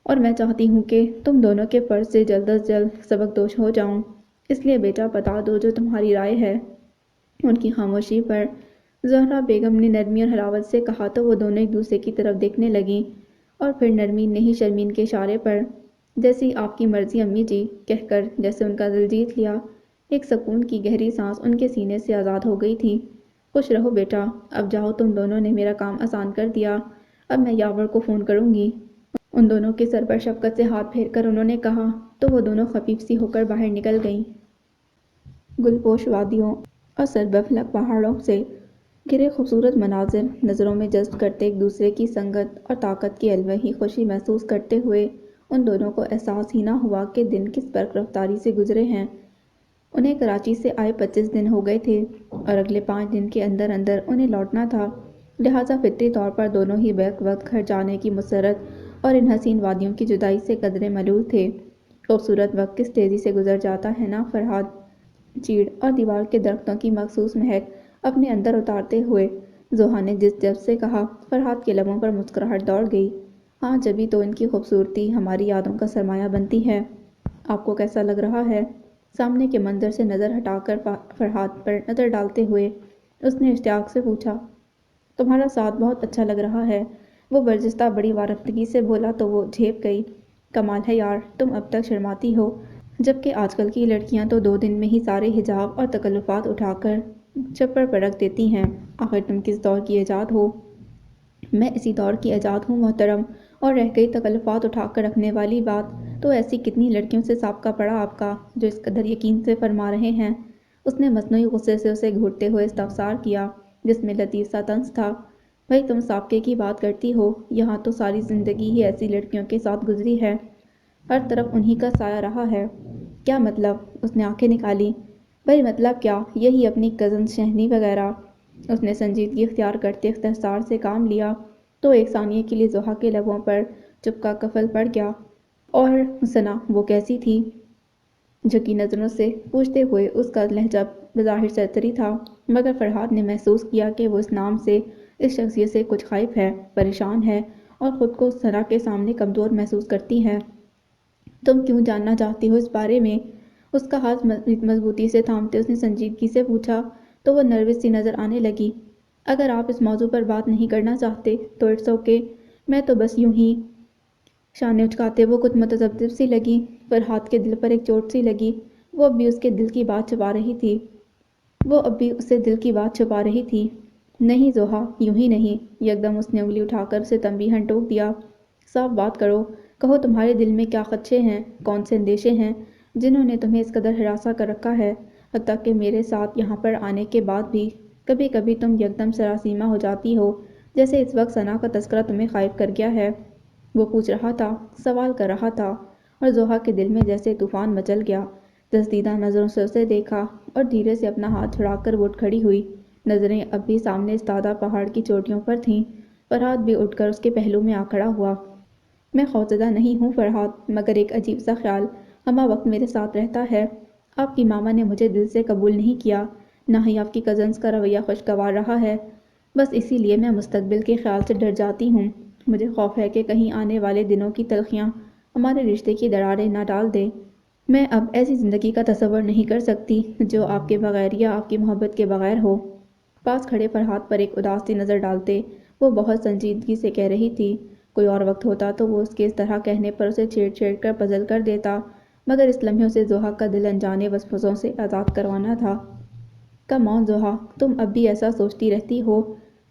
اور میں چاہتی ہوں کہ تم دونوں کے فرض سے جلد از جلد سبق دوش ہو جاؤں، اس لیے بیٹا بتا دو جو تمہاری رائے ہے۔ ان کی خاموشی پر زہرا بیگم نے نرمی اور حلاوت سے کہا تو وہ دونوں ایک دوسرے کی طرف دیکھنے لگیں اور پھر نرمین نے ہی شرمین کے اشارے پر جیسی آپ کی مرضی امی جی کہہ کر جیسے ان کا دل جیت لیا۔ ایک سکون کی گہری سانس ان کے سینے سے آزاد ہو گئی تھی۔ خوش رہو بیٹا، اب جاؤ، تم دونوں نے میرا کام آسان کر دیا، اب میں یاور کو فون کروں گی۔ ان دونوں کے سر پر شفقت سے ہاتھ پھیر کر انہوں نے کہا تو وہ دونوں خفیف سی ہو کر باہر نکل گئیں۔ گلپوش وادیوں اور سربفلک پہاڑوں سے گھرے خوبصورت مناظر نظروں میں جذب کرتے ایک دوسرے کی سنگت اور طاقت کی الوہی خوشی محسوس کرتے ہوئے ان دونوں کو احساس ہی نہ ہوا کہ دن کس برق رفتاری سے گزرے ہیں۔ انہیں کراچی سے آئے 25 دن ہو گئے تھے اور اگلے 5 دن کے اندر اندر انہیں لوٹنا تھا، لہٰذا فطری طور پر دونوں ہی بیک وقت گھر جانے کی مسرت اور ان حسین وادیوں کی جدائی سے قدرے ملول تھے۔ خوبصورت وقت کس تیزی سے گزر جاتا ہے نا فرہاد، چیڑ اور دیوار کے درختوں کی مخصوص مہک اپنے اندر اتارتے ہوئے زوہا نے جس جب سے کہا، فرہاد کے لبوں پر مسکراہٹ دوڑ گئی۔ ہاں، جبھی تو ان کی خوبصورتی ہماری یادوں کا سرمایہ بنتی ہے۔ آپ کو کیسا لگ رہا ہے؟ سامنے کے منظر سے نظر ہٹا کر فرہاد پر نظر ڈالتے ہوئے اس نے اشتیاق سے پوچھا۔ تمہارا ساتھ بہت اچھا لگ رہا ہے، وہ برجستہ بڑی وارفتگی سے بولا تو وہ جھیپ گئی۔ کمال ہے یار، تم اب تک شرماتی ہو، جبکہ آج کل کی لڑکیاں تو 2 دن میں ہی سارے حجاب اور تکلفات اٹھا کر چھپر پر رکھ دیتی ہیں۔ آخر تم کس دور کی ایجاد ہو؟ میں اسی دور کی ایجاد ہوں محترم، اور رہ گئی تکلفات اٹھا کر رکھنے والی بات، تو ایسی کتنی لڑکیوں سے سابقہ پڑا آپ کا جو اس قدر یقین سے فرما رہے ہیں؟ اس نے مصنوعی غصے سے اسے گھورتے ہوئے استفسار کیا جس میں لطیف سا طنز تھا۔ بھئی تم سابقے کی بات کرتی ہو، یہاں تو ساری زندگی ہی ایسی لڑکیوں کے ساتھ گزری ہے، ہر طرف انہی کا سایہ رہا ہے۔ کیا مطلب؟ اس نے آنکھیں نکالیں۔ بھئی مطلب کیا، یہی اپنی کزن شہنی وغیرہ۔ اس نے سنجیدگی اختیار کرتے اختصار سے کام لیا تو ایک ثانیے کے لیے زوہا کے لبوں پر چپکا قفل پڑ گیا۔ اور ثنا وہ کیسی تھی؟ جھکی نظروں سے پوچھتے ہوئے اس کا لہجہ بظاہر سرسری تھا، مگر فرہاد نے محسوس کیا کہ وہ اس نام سے اس شخصیت سے کچھ خائف ہے، پریشان ہے اور خود کو ثنا کے سامنے کمزور محسوس کرتی ہے۔ تم کیوں جاننا چاہتی ہو اس بارے میں؟ اس کا ہاتھ مضبوطی سے تھامتے اس نے سنجیدگی سے پوچھا تو وہ نروس سی نظر آنے لگی۔ اگر آپ اس موضوع پر بات نہیں کرنا چاہتے تو اٹس اوکے، میں تو بس یوں ہی۔ شانے اچکاتے وہ کچھ متذبذب سی لگی۔ فرہاد کے دل پر ایک چوٹ سی لگی۔ وہ اب بھی اس کے دل کی بات چھپا رہی تھی وہ اب بھی اسے دل کی بات چھپا رہی تھی نہیں زحا، یوں ہی نہیں، یکدم اس نے انگلی اٹھا کر اسے تنبیہاً ٹوک دیا۔ صاف بات کرو، کہو تمہارے دل میں کیا خدشے ہیں، کون سے اندیشے ہیں جنہوں نے تمہیں اس قدر ہراساں کر رکھا ہے، حتیٰ کہ میرے ساتھ یہاں پر آنے کے بعد بھی کبھی کبھی تم یکدم سراسیمہ ہو جاتی ہو، جیسے اس وقت ثنا کا تذکرہ تمہیں خائف کر گیا ہے۔ وہ پوچھ رہا تھا، سوال کر رہا تھا، اور زحا کے دل میں جیسے طوفان مچل گیا۔ تصدیدہ نظروں سے اسے دیکھا اور دھیرے سے اپنا ہاتھ چھڑا کر وہ اٹھ کھڑی ہوئی۔ نظریں اب بھی سامنے استادہ پہاڑ کی چوٹیوں پر تھیں۔ فرحات بھی اٹھ کر اس کے پہلو میں آ کھڑا ہوا۔ میں خوفزدہ نہیں ہوں فرحات، مگر ایک عجیب سا خیال ہمہ وقت میرے ساتھ رہتا ہے۔ آپ کی ماما نے مجھے دل سے قبول نہیں کیا، نہ ہی آپ کی کزنز کا رویہ خوشگوار رہا ہے۔ بس اسی لیے میں مستقبل کے خیال سے ڈر جاتی ہوں۔ مجھے خوف ہے کہ کہیں آنے والے دنوں کی تلخیاں ہمارے رشتے کی دراریں نہ ڈال دے۔ میں اب ایسی زندگی کا تصور نہیں کر سکتی جو آپ کے بغیر یا آپ کی محبت کے بغیر ہو۔ پاس کھڑے فرحات پر ایک اداس سی نظر ڈالتے وہ بہت سنجیدگی سے کہہ رہی تھی۔ کوئی اور وقت ہوتا تو وہ اس کے اس طرح کہنے پر اسے چھیڑ چھیڑ کر پزل کر دیتا، مگر اس لمحے اسے زحا کا دل انجانے وسوسوں سے آزاد کروانا تھا۔ کم آن زحا، تم اب بھی ایسا سوچتی رہتی ہو؟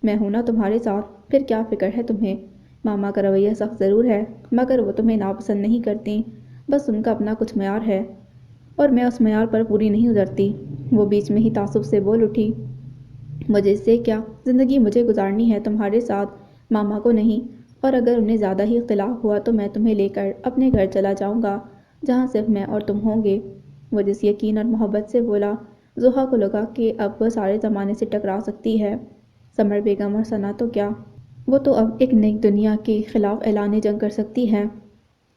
میں ہوں نا تمہارے ساتھ، پھر کیا فکر ہے تمہیں؟ ماما کا رویہ سخت ضرور ہے، مگر وہ تمہیں ناپسند نہیں کرتی، بس ان کا اپنا کچھ معیار ہے، اور میں اس معیار پر پوری نہیں اترتی۔ وہ بیچ میں ہی تعصب سے بول اٹھی، مجھے اس سے کیا، زندگی مجھے گزارنی ہے تمہارے ساتھ، ماما کو نہیں، اور اگر انہیں زیادہ ہی اختلاف ہوا تو میں تمہیں لے کر اپنے گھر چلا جاؤں گا، جہاں صرف میں اور تم ہوں گے۔ وہ جس یقین اور محبت سے بولا، زحا کو لگا کہ اب وہ سارے زمانے سے ٹکرا سکتی ہے۔ سمر بیگم اور ثنا تو کیا، وہ تو اب ایک نئی دنیا کے خلاف اعلان جنگ کر سکتی ہے،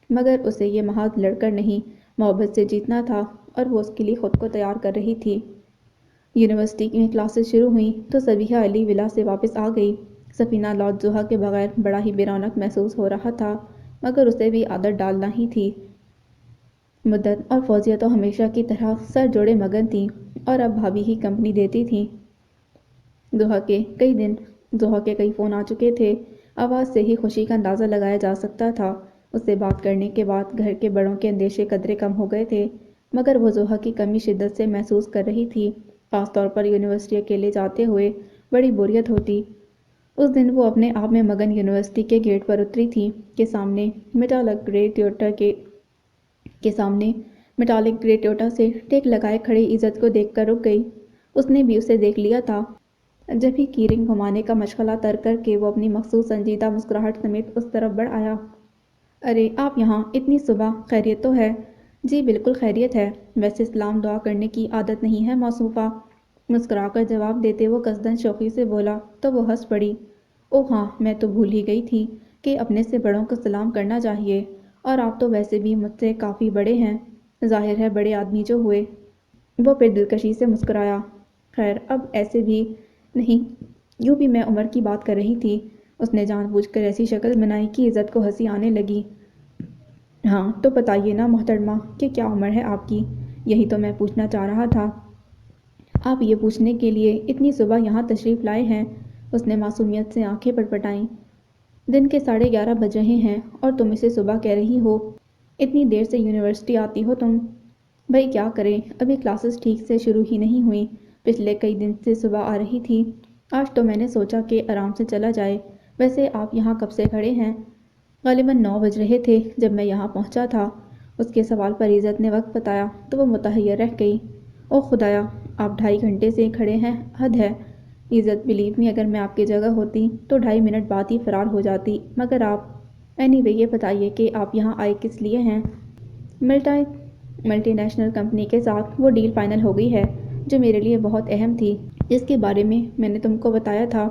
مگر اسے یہ محاذ لڑ کر نہیں، محبت سے جیتنا تھا، اور وہ اس کے لیے خود کو تیار کر رہی تھی۔ یونیورسٹی میں کلاسز شروع ہوئیں تو سبیحہ علی ولا سے واپس آ گئی۔ سفینہ لاڈج زحا کے بغیر بڑا ہی بے رونق محسوس ہو رہا تھا، مگر اسے بھی عادت ڈالنا ہی تھی۔ مدت اور فوزیہ تو ہمیشہ کی طرح سر جوڑے مگن تھیں، اور اب بھابھی ہی کمپنی دیتی تھیں۔ زحا کے کئی فون آ چکے تھے، آواز سے ہی خوشی کا اندازہ لگایا جا سکتا تھا۔ اس سے بات کرنے کے بعد گھر کے بڑوں کے اندیشے قدرے کم ہو گئے تھے، مگر وہ زحا کی کمی شدت سے محسوس کر رہی تھی، خاص طور پر یونیورسٹی اکیلے جاتے ہوئے بڑی بوریت ہوتی۔ اس دن وہ اپنے آپ میں مگن یونیورسٹی کے گیٹ پر اتری تھی کہ سامنے میٹالک گرے ٹویوٹا سے ٹیک لگائے کھڑی عزت کو دیکھ کر رک گئی۔ اس نے بھی اسے دیکھ لیا تھا۔ جب ہی کی رنگ گھمانے کا مشغلہ ترک کر کے وہ اپنی مخصوص سنجیدہ مسکراہٹ سمیت اس طرف بڑھ آیا۔ ارے آپ یہاں اتنی صبح، خیریت تو ہے؟ جی بالکل خیریت ہے، ویسے سلام دعا کرنے کی عادت نہیں ہے موصوفہ، مسکرا کر جواب دیتے وہ قصداً شوخی سے بولا تو وہ ہنس پڑی۔ اوہ ہاں، میں تو بھول ہی گئی تھی کہ اپنے سے بڑوں کو سلام کرنا چاہیے، اور آپ تو ویسے بھی مجھ سے کافی بڑے ہیں، ظاہر ہے بڑے آدمی جو ہوئے۔ وہ پھر دلکشی سے مسکرایا۔ خیر اب ایسے بھی نہیں، یوں بھی میں عمر کی بات کر رہی تھی۔ اس نے جان بوجھ کر ایسی شکل بنائی کہ عزت کو ہنسی آنے لگی۔ ہاں تو بتائیے نا محترمہ کہ کیا عمر ہے آپ کی، یہی تو میں پوچھنا چاہ رہا تھا۔ آپ یہ پوچھنے کے لیے اتنی صبح یہاں تشریف لائے ہیں؟ اس نے معصومیت سے آنکھیں پٹپٹائیں۔ دن کے 11:30 بج رہے ہیں اور تم اسے صبح کہہ رہی ہو، اتنی دیر سے یونیورسٹی آتی ہو تم؟ بھئی کیا کریں، ابھی کلاسز ٹھیک سے شروع ہی نہیں ہوئیں، پچھلے کئی دن سے صبح آ رہی تھی، آج تو میں نے سوچا کہ آرام سے چلا جائے۔ ویسے آپ یہاں کب سے کھڑے ہیں؟ غالباً 9 بج رہے تھے جب میں یہاں پہنچا تھا۔ اس کے سوال پر عزت نے وقت بتایا تو وہ متحیر رہ گئی۔ اوہ خدایا، آپ 2.5 گھنٹے سے کھڑے ہیں، حد ہے۔ عزت بلیو می، اگر میں آپ کی جگہ ہوتی تو 2.5 منٹ بعد ہی فرار ہو جاتی، مگر آپ اینی وے یہ بتائیے کہ آپ یہاں آئے کس لیے ہیں؟ ملٹی نیشنل کمپنی کے ساتھ وہ ڈیل فائنل ہو گئی ہے جو میرے لیے بہت اہم تھی، جس کے بارے میں نے تم کو بتایا تھا۔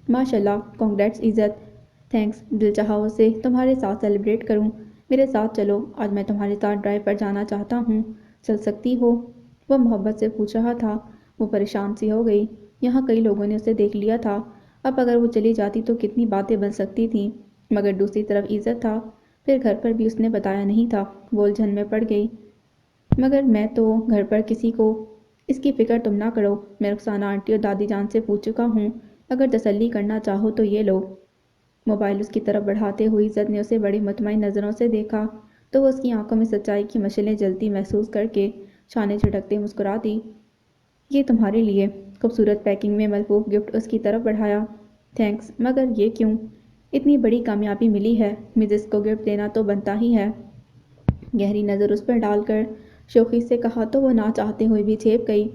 ماشاءاللہ، کانگریٹس عزت، تھینکس، دل چاہا اسے تمہارے ساتھ سیلیبریٹ کروں، میرے ساتھ چلو، آج میں تمہارے ساتھ ڈرائیو پر جانا چاہتا ہوں، چل سکتی ہو؟ وہ محبت سے پوچھ رہا تھا۔ وہ پریشان سی ہو گئی، یہاں کئی لوگوں نے اسے دیکھ لیا تھا، اب اگر وہ چلی جاتی تو کتنی باتیں بن سکتی تھیں، مگر دوسری طرف عزت تھا، پھر گھر پر بھی اس نے بتایا نہیں تھا، وہ الجھن میں پڑ گئی۔ مگر میں تو گھر پر کسی کو، اس کی فکر تم نہ کرو، میں رخسانہ آنٹی اور دادی جان سے پوچھ چکا ہوں، اگر تسلی کرنا چاہو تو یہ لو۔ موبائل اس کی طرف بڑھاتے ہوئے عزت نے اسے بڑی مطمئن نظروں سے دیکھا تو وہ اس کی آنکھوں میں سچائی کی مشعلیں جلتی محسوس کر کے شانے جھٹکتے مسکرا دی۔ یہ تمہارے لیے۔ خوبصورت پیکنگ میں ملفوف گفٹ اس کی طرف بڑھایا۔ تھینکس، مگر یہ کیوں؟ اتنی بڑی کامیابی ملی ہے، مسز کو گفٹ دینا تو بنتا ہی ہے۔ گہری نظر اس پر ڈال کر شوخی سے کہا تو وہ نہ چاہتے ہوئے بھی جھیپ گئی۔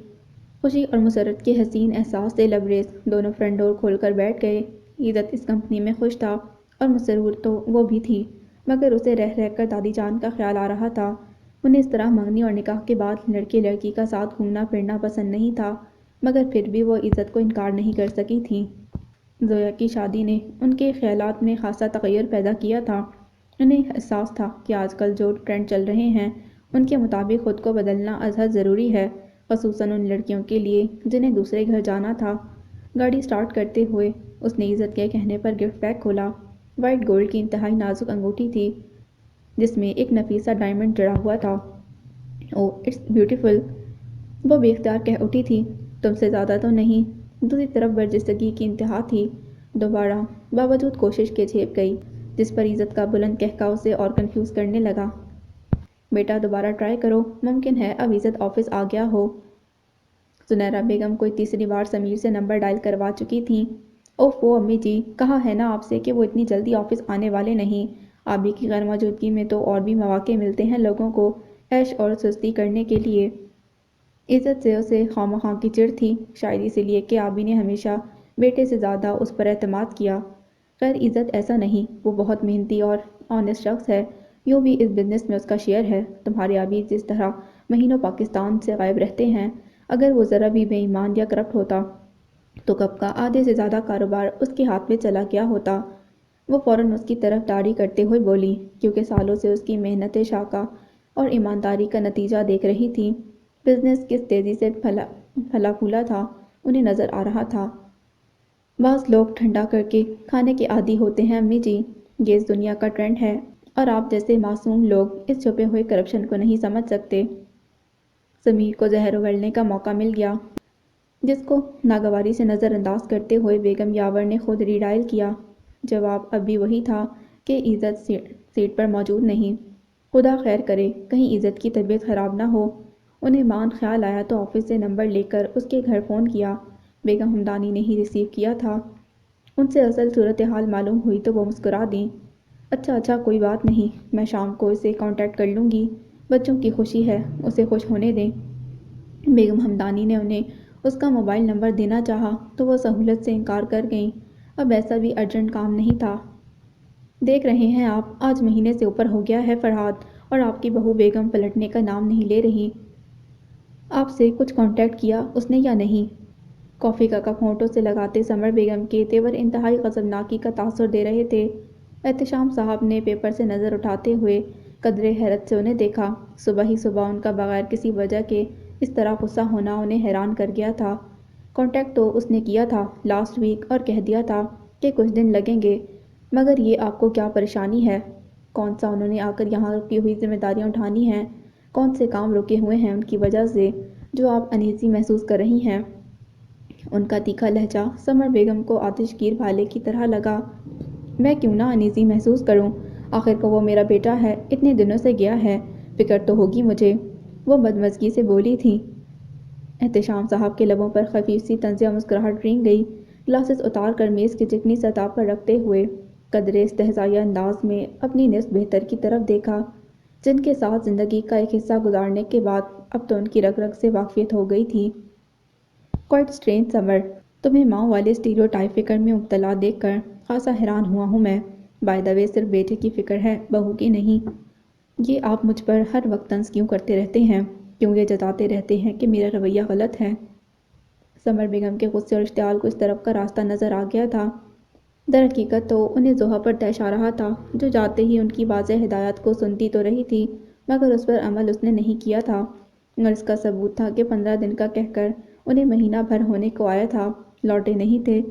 خوشی اور مسرت کے حسین احساس سے لبریز دونوں فرنٹ ڈور کھول کر بیٹھ گئے۔ عزت اس کمپنی میں خوش تھا اور مسرور تو وہ بھی تھی، مگر اسے رہ رہ کر دادی جان کا خیال آ رہا تھا۔ انہیں اس طرح منگنی اور نکاح کے بعد لڑکے لڑکی کا ساتھ گھومنا پھرنا پسند نہیں تھا، مگر پھر بھی وہ عزت کو انکار نہیں کر سکی تھی۔ زویا کی شادی نے ان کے خیالات میں خاصا تغیر پیدا کیا تھا۔ انہیں احساس تھا کہ آج کل جو ٹرینڈ چل رہے ہیں ان کے مطابق خود کو بدلنا ازحد ضروری ہے، خصوصاً ان لڑکیوں کے لیے جنہیں دوسرے گھر جانا تھا۔ گاڑی سٹارٹ کرتے ہوئے اس نے عزت کے کہنے پر گفٹ پیک کھولا۔ وائٹ گولڈ کی انتہائی نازک انگوٹھی تھی جس میں ایک نفیسہ ڈائمنڈ جڑا ہوا تھا۔ اوہ اٹس بیوٹیفل، وہ بے اختیار کہہ اٹھی تھی۔ تم سے زیادہ تو نہیں؟ دوسری طرف برجستگی کی انتہا تھی۔ دوبارہ باوجود کوشش کے جھیپ گئی، جس پر عزت کا بلند کہکا اسے اور کنفیوز کرنے لگا۔ بیٹا دوبارہ ٹرائی کرو، ممکن ہے اب عزت آفس آ گیا ہو۔ زنیرہ بیگم کوئی تیسری بار سمیر سے نمبر ڈائل کروا چکی تھیں۔ اوف وہ امی جی، کہا ہے نا آپ سے کہ وہ اتنی جلدی آفس آنے والے نہیں۔ آبی کی غیر موجودگی میں تو اور بھی مواقع ملتے ہیں لوگوں کو عیش اور سستی کرنے کے لیے۔ عزت سے اسے خواہ کی چڑ تھی، شاید اسی لیے کہ آبی نے ہمیشہ بیٹے سے زیادہ اس پر اعتماد کیا۔ خیر عزت ایسا نہیں، وہ بہت محنتی اور آنیسٹ شخص ہے، یوں بھی اس بزنس میں اس کا شیئر ہے۔ تمہارے آبی جس طرح مہینوں پاکستان سے غائب رہتے ہیں، اگر وہ ذرا بھی بے ایمان یا کرپٹ ہوتا تو کب کا آدھے سے زیادہ کاروبار اس کے ہاتھ میں چلا گیا ہوتا۔ وہ فوراً اس کی طرف داڑھی کرتے ہوئے بولی، کیونکہ سالوں سے اس کی محنت شاقہ اور ایمانداری کا نتیجہ دیکھ رہی تھی۔ بزنس کس تیزی سے پھلا پھولا تھا انہیں نظر آ رہا تھا۔ بعض لوگ ٹھنڈا کر کے کھانے کے عادی ہوتے ہیں امی جی، یہ اس دنیا کا ٹرینڈ ہے، اور آپ جیسے معصوم لوگ اس چھپے ہوئے کرپشن کو نہیں سمجھ سکتے۔ سمیر کو زہر اگلنے کا موقع مل گیا، جس کو ناگواری سے نظر انداز کرتے ہوئے بیگم یاور نے خود ری ڈائل کیا۔ جواب اب بھی وہی تھا کہ عزت سیٹ پر موجود نہیں۔ خدا خیر کرے، کہیں عزت کی طبیعت خراب نہ ہو۔ انہیں مان خیال آیا تو آفس سے نمبر لے کر اس کے گھر فون کیا۔ بیگم ہمدانی نے ہی ریسیو کیا تھا۔ ان سے اصل صورتحال معلوم ہوئی تو وہ مسکرا دیں۔ اچھا کوئی بات نہیں، میں شام کو اسے کانٹیکٹ کر لوں گی، بچوں کی خوشی ہے، اسے خوش ہونے دیں۔ بیگم ہمدانی نے انہیں اس کا موبائل نمبر دینا چاہا تو وہ سہولت سے انکار کر گئیں۔ اب ایسا بھی ارجنٹ کام نہیں تھا۔ دیکھ رہے ہیں آپ، آج مہینے سے اوپر ہو گیا ہے فرحاد، اور آپ کی بہو بیگم پلٹنے کا نام نہیں لے رہی۔ آپ سے کچھ کانٹیکٹ کیا اس نے یا نہیں؟ کافی کا کپ ہونٹوں سے لگاتے سمر بیگم کے تیور انتہائی غضبناکی کا تاثر دے رہے تھے۔ احتشام صاحب نے پیپر سے نظر اٹھاتے ہوئے قدرے حیرت سے انہیں دیکھا۔ صبح ہی صبح ان کا بغیر کسی وجہ کے اس طرح غصہ ہونا انہیں حیران کر گیا تھا۔ کانٹیکٹ تو اس نے کیا تھا لاسٹ ویک اور کہہ دیا تھا کہ کچھ دن لگیں گے، مگر یہ آپ کو کیا پریشانی ہے؟ کون سا انہوں نے آ کر یہاں رکی ہوئی ذمہ داریاں اٹھانی ہیں؟ کون سے کام رکے ہوئے ہیں ان کی وجہ سے جو آپ انیزی محسوس کر رہی ہیں؟ ان کا تیکھا لہجہ سمر بیگم کو آتش گیر بھالے کی طرح لگا۔ میں کیوں نہ انیزی محسوس کروں؟ آخر کو وہ میرا بیٹا ہے، اتنے دنوں سے گیا ہے، فکر تو ہوگی مجھے، وہ بدمزگی سے بولی تھی۔ احتشام صاحب کے لبوں پر خفیف سی طنزیہ مسکراہٹ رینگ گئی۔ گلاسز اتار کر میز کی چکنی سطح پر رکھتے ہوئے قدرے استہزائیہ انداز میں اپنی نصف بہتر کی طرف دیکھا، جن کے ساتھ زندگی کا ایک حصہ گزارنے کے بعد اب تو ان کی رگ رگ سے واقفیت ہو گئی تھی۔ کوائٹ اسٹرینج سمر، تمہیں ماں والے اسٹیریوٹائپ فکر میں مبتلا دیکھ کر خاصا حیران ہوا ہوں میں۔ بائی دا وے صرف بیٹے کی فکر ہے، بہو کی نہیں۔ یہ آپ مجھ پر ہر وقت طنز کیوں کرتے رہتے ہیں؟ کیوں یہ جتاتے رہتے ہیں کہ میرا رویہ غلط ہے؟ سمر بیگم کے غصے اور اشتعال کو اس طرف کا راستہ نظر آ گیا تھا۔ در حقیقت تو انہیں زوہا پر طیش آ رہا تھا، جو جاتے ہی ان کی واضح ہدایت کو سنتی تو رہی تھی، مگر اس پر عمل اس نے نہیں کیا تھا، اور اس کا ثبوت تھا کہ 15 دن کا کہہ کر انہیں مہینہ بھر ہونے کو آیا تھا، لوٹے نہیں تھے۔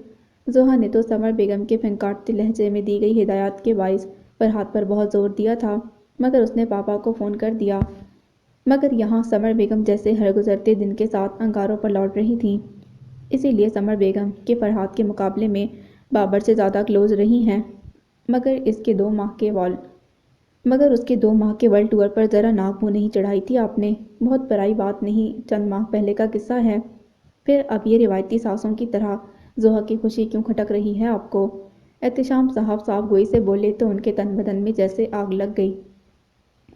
زوہا نے تو سمر بیگم کے پھنکاتے لہجے میں دی گئی ہدایات کے باعث فرحاد پر بہت زور دیا تھا، مگر اس نے پاپا کو فون کر دیا۔ مگر یہاں سمر بیگم جیسے ہر گزرتے دن کے ساتھ انگاروں پر لوٹ رہی تھیں، اسی لیے سمر بیگم کے فرحاد کے مقابلے میں بابر سے زیادہ کلوز رہی ہیں، مگر اس کے 2 ماہ کے مگر اس کے 2 ماہ کے ورلڈ ٹور پر ذرا ناک منہ نہیں چڑھائی تھی آپ نے۔ بہت پرائی بات نہیں، چند ماہ پہلے کا قصہ ہے۔ پھر اب یہ روایتی ساسوں کی طرح زحا کی خوشی کیوں کھٹک رہی ہے آپ کو؟ احتشام صاحب صاف گوئی سے بولے تو ان کے تن بدن میں جیسے آگ لگ گئی۔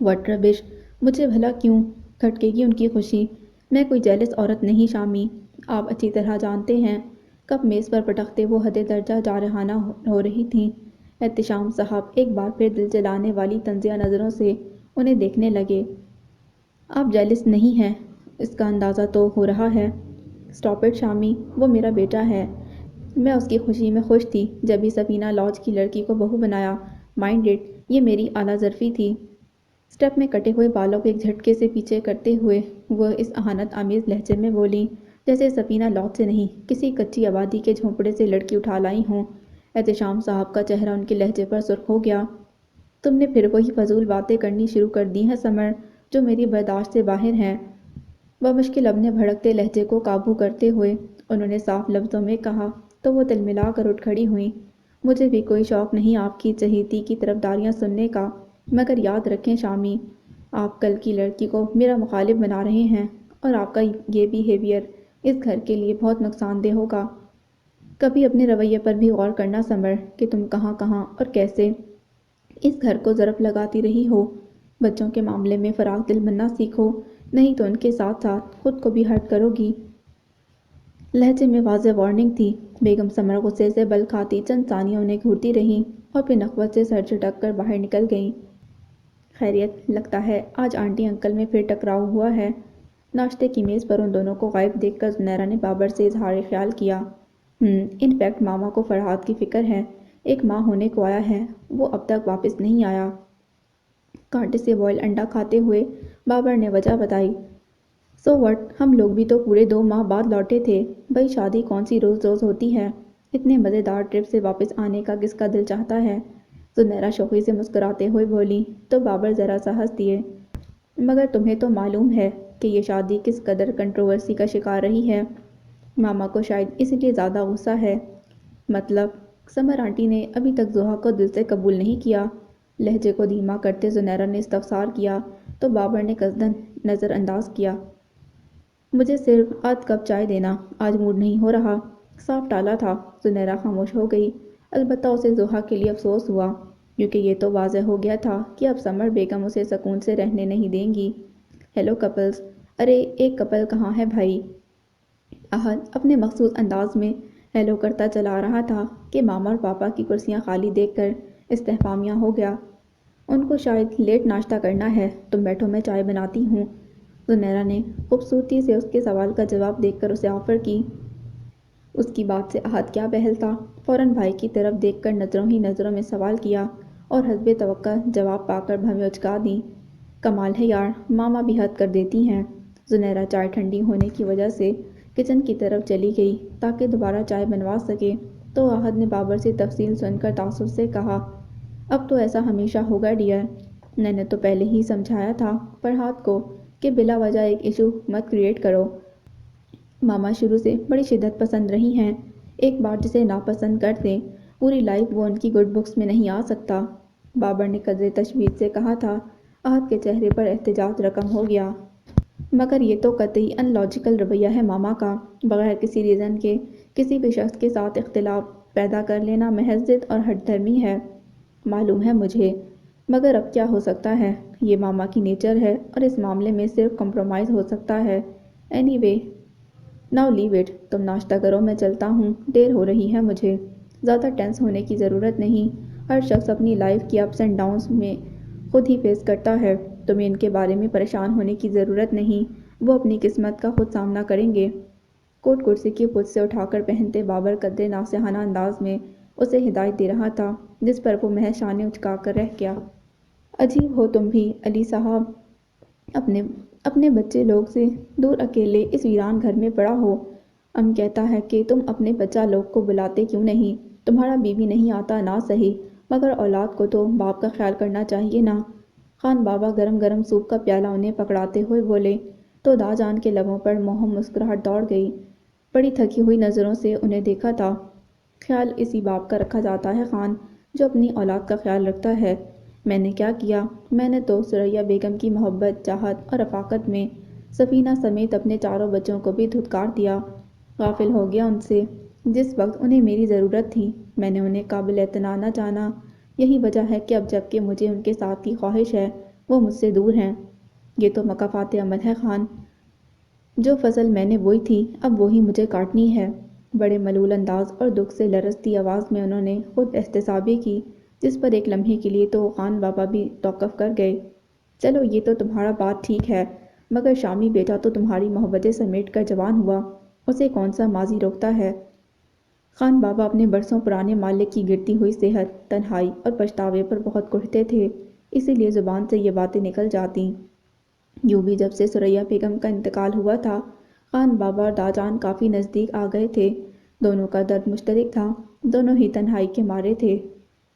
واٹ ربش! مجھے بھلا کیوں کھٹکے گی ان کی خوشی؟ میں کوئی جیلس عورت نہیں شامی، آپ اچھی طرح جانتے ہیں۔ کپ میز پر پٹکتے وہ حد درجہ جارحانہ ہو رہی تھیں۔ احتشام صاحب ایک بار پھر دل جلانے والی طنزیہ نظروں سے انہیں دیکھنے لگے۔ آپ جیلس نہیں ہیں، اس کا اندازہ تو ہو رہا ہے۔ اسٹاپ اٹ شامی، وہ میرا بیٹا ہے۔ میں اس کی خوشی میں خوش تھی جب ہی سفینہ لاج کی لڑکی کو بہو بنایا۔ مائنڈ اٹ، یہ میری اعلیٰ ظرفی تھی۔ اسٹیپ میں کٹے ہوئے بالوں کو ایک جھٹکے سے پیچھے کرتے ہوئے وہ اس اہانت آمیز لہجے میں بولی جیسے سفینہ لاج سے نہیں، کسی کچی آبادی کے جھونپڑے سے لڑکی اٹھا لائی ہوں۔ احتشام صاحب کا چہرہ ان کے لہجے پر سرخ ہو گیا۔ تم نے پھر وہی فضول باتیں کرنی شروع کر دی ہیں سمر، جو میری برداشت سے باہر ہیں۔ بمشکل اپنے بھڑکتے لہجے کو قابو کرتے ہوئے انہوں نے صاف لفظوں میں کہا تو وہ تلملا کر اٹھ کھڑی ہوئیں۔ مجھے بھی کوئی شوق نہیں آپ کی چہیتی کی طرفداریاں سننے کا، مگر یاد رکھیں شامی، آپ کل کی لڑکی کو میرا مخالف بنا رہے ہیں اور آپ کا یہ بیہیویئر اس گھر کے لیے بہت نقصان دہ ہوگا۔ کبھی اپنے رویے پر بھی غور کرنا سمر کہ تم کہاں کہاں اور کیسے اس گھر کو ضرب لگاتی رہی ہو۔ بچوں کے معاملے میں فراخ دل بننا سیکھو، نہیں تو ان کے ساتھ ساتھ خود کو بھی ہرٹ کرو گی۔ لہجے میں واضح وارننگ تھی۔ بیگم سمر غصے سے بل کھاتی چند ثانیہ انہیں گھورتی رہیں اور پھر نخوت سے سر جھٹک کر باہر نکل گئیں۔ خیریت، لگتا ہے آج آنٹی انکل میں پھر ٹکراؤ ہوا ہے۔ ناشتے کی میز پر ان دونوں کو غائب دیکھ کر زنیرہ نے بابر سے اظہار خیال کیا۔ ان فیکٹ ماما کو فرحاد کی فکر ہے، ایک ماہ ہونے کو آیا ہے، وہ اب تک واپس نہیں آیا۔ کانٹے سے بوائل انڈا کھاتے ہوئے بابر نے وجہ بتائی۔ سو وٹ، ہم لوگ بھی تو پورے 2 ماہ بعد لوٹے تھے، بھئی شادی کون سی روز روز ہوتی ہے؟ اتنے مزیدار ٹرپ سے واپس آنے کا کس کا دل چاہتا ہے؟ زنیرہ شوخی سے مسکراتے ہوئے بولی تو بابر ذرا سا ہنس دیے۔ مگر تمہیں تو معلوم ہے کہ یہ شادی کس قدر کنٹروورسی کا شکار رہی ہے۔ ماما کو شاید اس لیے زیادہ غصہ ہے۔ مطلب؟ سمر آنٹی نے ابھی تک زحا کو دل سے قبول نہیں کیا۔ لہجے کو دھیما کرتے زنیرہ نے استفسار کیا تو بابر نے قصداً نظر انداز کیا۔ مجھے صرف آدھ کپ چائے دینا، آج موڈ نہیں ہو رہا۔ صاف ٹالا تھا۔ زنیرہ خاموش ہو گئی۔ البتہ اسے زحا کے لیے افسوس ہوا، کیونکہ یہ تو واضح ہو گیا تھا کہ اب سمر بیگم اسے سکون سے رہنے نہیں دیں گی۔ ہیلو کپلز، ارے ایک کپل کہاں ہے بھائی؟ احد اپنے مخصوص انداز میں ہیلو کرتا چلا رہا تھا کہ ماما اور پاپا کی کرسیاں خالی دیکھ کر استفہامیہ ہو گیا۔ ان کو شاید لیٹ ناشتہ کرنا ہے، تم بیٹھو میں چائے بناتی ہوں۔ زنیرہ نے خوبصورتی سے اس کے سوال کا جواب دیکھ کر اسے آفر کی۔ اس کی بات سے احد کیا بحل تھا؟ فوراً بھائی کی طرف دیکھ کر نظروں ہی نظروں میں سوال کیا اور حسب توقع جواب پا کر بھویں اچکا دیں۔ کمال ہے یار، ماما بھی حد کر دیتی ہیں۔ زنیرہ چائے ٹھنڈی ہونے کی وجہ سے کچن کی طرف چلی گئی تاکہ دوبارہ چائے بنوا سکے تو احد نے بابر سے تفصیل سن کر تعصب سے کہا، اب تو ایسا ہمیشہ ہوگا ڈیئر، میں نے تو پہلے ہی سمجھایا تھا فرحاد کو کہ بلا وجہ ایک ایشو مت کریٹ کرو۔ ماما شروع سے بڑی شدت پسند رہی ہیں، ایک بار جسے ناپسند کر دیں پوری لائف وہ ان کی گڈ بکس میں نہیں آ سکتا۔ بابر نے قدرے تشویش سے کہا تھا۔ احد کے چہرے پر احتجاج رقم ہو گیا۔ مگر یہ تو قطعی ان لاجیکل رویہ ہے ماما کا، بغیر کسی ریزن کے کسی بھی شخص کے ساتھ اختلاف پیدا کر لینا محض ضد اور ہٹ دھرمی ہے۔ معلوم ہے مجھے، مگر اب کیا ہو سکتا ہے، یہ ماما کی نیچر ہے اور اس معاملے میں صرف کمپرومائز ہو سکتا ہے۔ Anyway now leave it, تم ناشتہ کرو میں چلتا ہوں، دیر ہو رہی ہے مجھے۔ زیادہ ٹینس ہونے کی ضرورت نہیں، ہر شخص اپنی لائف کی اپس اینڈ ڈاؤنس میں خود ہی فیس کرتا ہے، تمہیں ان کے بارے میں پریشان ہونے کی ضرورت نہیں، وہ اپنی قسمت کا خود سامنا کریں گے۔ کوٹ کرسی کی خود سے اٹھا کر پہنتے بابر قدرے ناصحانہ انداز میں اسے ہدایت دے رہا تھا، جس پر وہ محض شانے اچکا کر رہ گیا۔ عجیب ہو تم بھی علی صاحب، اپنے بچے لوگ سے دور اکیلے اس ویران گھر میں پڑا ہو۔ ام کہتا ہے کہ تم اپنے بچہ لوگ کو بلاتے کیوں نہیں؟ تمہارا بیوی نہیں آتا نہ صحیح، مگر اولاد کو تو باپ کا خیال کرنا چاہیے نا۔ خان بابا گرم گرم سوپ کا پیالہ انہیں پکڑاتے ہوئے بولے تو دا جان کے لبوں پر موہم مسکراہٹ دوڑ گئی۔ بڑی تھکی ہوئی نظروں سے انہیں دیکھا تھا۔ خیال اسی باپ کا رکھا جاتا ہے خان، جو اپنی اولاد کا خیال رکھتا ہے، میں نے کیا کیا؟ میں نے تو ثریا بیگم کی محبت، چاہت اور رفاقت میں سفینہ سمیت اپنے چاروں بچوں کو بھی دھتکار دیا، غافل ہو گیا ان سے۔ جس وقت انہیں میری ضرورت تھی میں نے انہیں قابل اعتنا نہ جانا۔ یہی وجہ ہے کہ اب جب کہ مجھے ان کے ساتھ کی خواہش ہے وہ مجھ سے دور ہیں۔ یہ تو مکافات عمل ہے خان، جو فصل میں نے بوئی تھی اب وہی مجھے کاٹنی ہے۔ بڑے ملول انداز اور دکھ سے لرزتی آواز میں انہوں نے خود احتسابی کی، جس پر ایک لمحے کے لیے تو خان بابا بھی توقف کر گئے۔ چلو یہ تو تمہارا بات ٹھیک ہے، مگر شامی بیٹا تو تمہاری محبتیں سمیٹ کر جوان ہوا، اسے کون سا ماضی روکتا ہے؟ خان بابا اپنے برسوں پرانے مالک کی گرتی ہوئی صحت، تنہائی اور پچھتاوے پر بہت کڑھتے تھے، اسی لیے زبان سے یہ باتیں نکل جاتیں۔ یوں بھی جب سے ثریا بیگم کا انتقال ہوا تھا خان بابا اور داجان کافی نزدیک آ گئے تھے۔ دونوں کا درد مشترک تھا، دونوں ہی تنہائی کے مارے تھے۔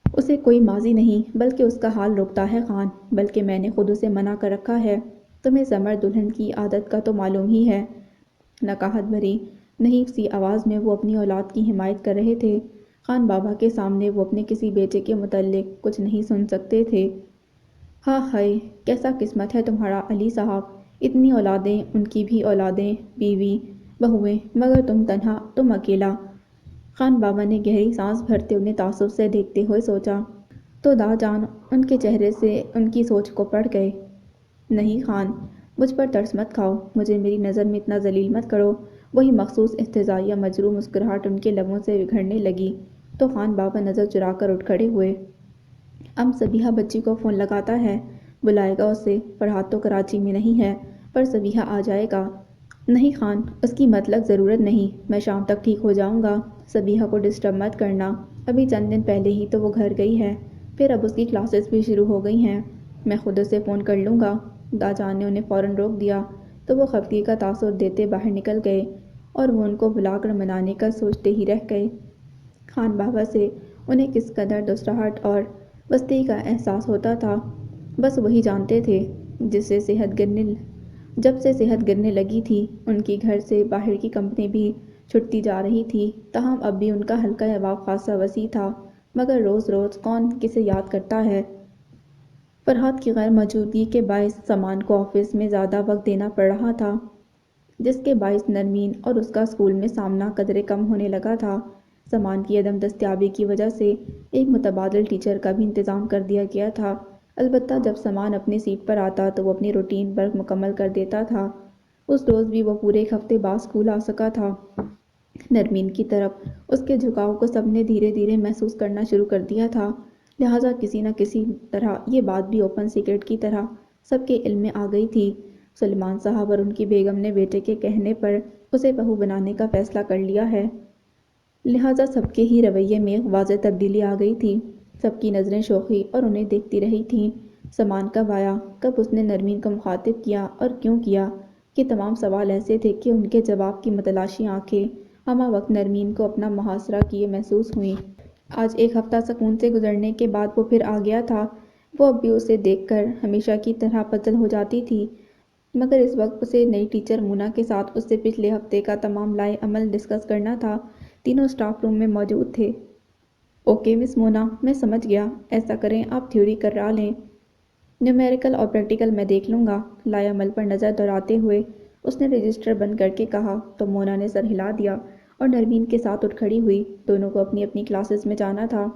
اسے کوئی ماضی نہیں بلکہ اس کا حال روکتا ہے خان، بلکہ میں نے خود اسے منع کر رکھا ہے۔ تمہیں سمر دلہن کی عادت کا تو معلوم ہی ہے۔ نقاہت بھری نحیف سی آواز میں وہ اپنی اولاد کی حمایت کر رہے تھے۔ خان بابا کے سامنے وہ اپنے کسی بیٹے کے متعلق کچھ نہیں سن سکتے تھے۔ ہاں ہائے، کیسا قسمت ہے تمہارا علی صاحب، اتنی اولادیں، ان کی بھی اولادیں، بیوی، بہویں، مگر تم تنہا، تم اکیلا۔ خان بابا نے گہری سانس بھرتے انہیں تعصب سے دیکھتے ہوئے سوچا تو داجان ان کے چہرے سے ان کی سوچ کو پڑھ گئے۔ نہیں خان، مجھ پر ترس مت کھاؤ، مجھے میری نظر میں اتنا ذلیل مت کرو۔ وہی مخصوص استہزائیہ مجروح مسکراہٹ ان کے لبوں سے بکھرنے لگی تو خان بابا نظر چرا کر اٹھ کھڑے ہوئے۔ ام صبیحہ بچی کو فون لگاتا ہے، بلائے گا اسے۔ فرحات تو کراچی میں نہیں ہے، پر صبیحہ آ جائے گا۔ نہیں خان، اس کی مطلق ضرورت نہیں، میں شام تک ٹھیک ہو جاؤں گا۔ صبیحہ کو ڈسٹرب مت کرنا، ابھی چند دن پہلے ہی تو وہ گھر گئی ہے، پھر اب اس کی کلاسز بھی شروع ہو گئی ہیں، میں خود اسے فون کر لوں گا۔ داجان نے انہیں فوراً روک دیا تو وہ خفگی کا تاثر دیتے باہر نکل گئے اور وہ ان کو بلا کر منانے کا سوچتے ہی رہ گئے۔ خان بابا سے انہیں کس قدر دسراہٹ اور پستی کا احساس ہوتا تھا بس وہی جانتے تھے۔ جب سے صحت گرنے لگی تھی ان کی گھر سے باہر کی کمپنی بھی چھٹتی جا رہی تھی، تاہم اب بھی ان کا حلقہ احباب خاصا وسیع تھا، مگر روز روز کون کسے یاد کرتا ہے۔ فرحات کی غیر موجودگی کے باعث سامان کو آفس میں زیادہ وقت دینا پڑ رہا تھا، جس کے باعث نرمین اور اس کا اسکول میں سامنا قدرے کم ہونے لگا تھا۔ سامان کی عدم دستیابی کی وجہ سے ایک متبادل ٹیچر کا بھی انتظام کر دیا گیا تھا، البتہ جب سامان اپنی سیٹ پر آتا تو وہ اپنی روٹین ورک مکمل کر دیتا تھا۔ اس روز بھی وہ پورے ایک ہفتے بعد اسکول آ سکا تھا۔ نرمین کی طرف اس کے جھکاؤ کو سب نے دھیرے دھیرے محسوس کرنا شروع کر دیا تھا، لہٰذا کسی نہ کسی طرح یہ بات بھی اوپن سیکرٹ کی طرح سب کے علم میں آ گئی تھی۔ سلیمان صاحب اور ان کی بیگم نے بیٹے کے کہنے پر اسے بہو بنانے کا فیصلہ کر لیا ہے، لہٰذا سب کے ہی رویے میں واضح تبدیلی آ گئی تھی۔ سب کی نظریں شوخی اور انہیں دیکھتی رہی تھیں۔ سامان کب آیا، کب اس نے نرمین کو مخاطب کیا اور کیوں کیا، یہ تمام سوال ایسے تھے کہ ان کے جواب کی متلاشی آنکھیں ہمہ وقت نرمین کو اپنا محاصرہ کیے محسوس ہوئیں۔ آج ایک ہفتہ سکون سے گزرنے کے بعد وہ پھر آ گیا تھا۔ وہ اب بھی اسے دیکھ کر ہمیشہ کی طرح پزل ہو جاتی تھی، مگر اس وقت اسے نئی ٹیچر مونا کے ساتھ اس سے پچھلے ہفتے کا تمام لائے عمل ڈسکس کرنا تھا۔ تینوں سٹاف روم میں موجود تھے۔ اوکے مس مونا، میں سمجھ گیا، ایسا کریں آپ تھیوری کرا لیں، نیومیریکل اور پریکٹیکل میں دیکھ لوں گا۔ لائے عمل پر نظر دوڑاتے ہوئے اس نے رجسٹر بند کر کے کہا تو مونا نے سر ہلا دیا اور نرمین کے ساتھ اٹھ کھڑی ہوئی۔ دونوں کو اپنی اپنی کلاسز میں جانا تھا۔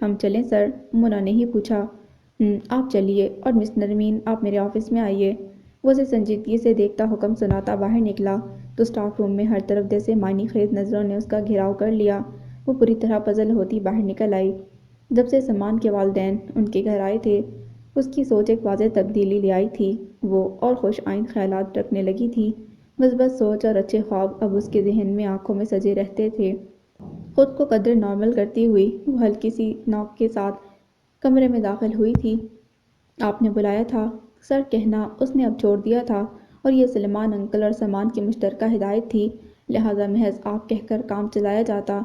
ہم چلیں سر؟ مونا نے ہی پوچھا۔ آپ چلیے، اور مس نرمین آپ میرے آفس میں آئیے۔ وہ اسے سنجیدگی سے دیکھتا حکم سناتا باہر نکلا تو اسٹاف روم میں ہر طرف جیسے معنی خیز نظروں نے اس کا گھیراؤ کر لیا۔ وہ بری طرح پزل ہوتی باہر نکل آئی۔ جب سے سامان کے والدین ان کے گھر آئے تھے اس کی سوچ ایک واضح تبدیلی لے آئی تھی، وہ اور خوش آئند خیالات رکھنے لگی تھی۔ مثبت سوچ اور اچھے خواب اب اس کے ذہن میں آنکھوں میں سجے رہتے تھے۔ خود کو قدر نارمل کرتی ہوئی وہ ہلکی سی نوک کے ساتھ کمرے میں داخل ہوئی تھی۔ آپ نے بلایا تھا؟ سر کہنا اس نے اب چھوڑ دیا تھا، اور یہ سلیمان انکل اور سامان کی مشترکہ ہدایت تھی، لہٰذا محض آپ کہہ کر کام چلایا جاتا۔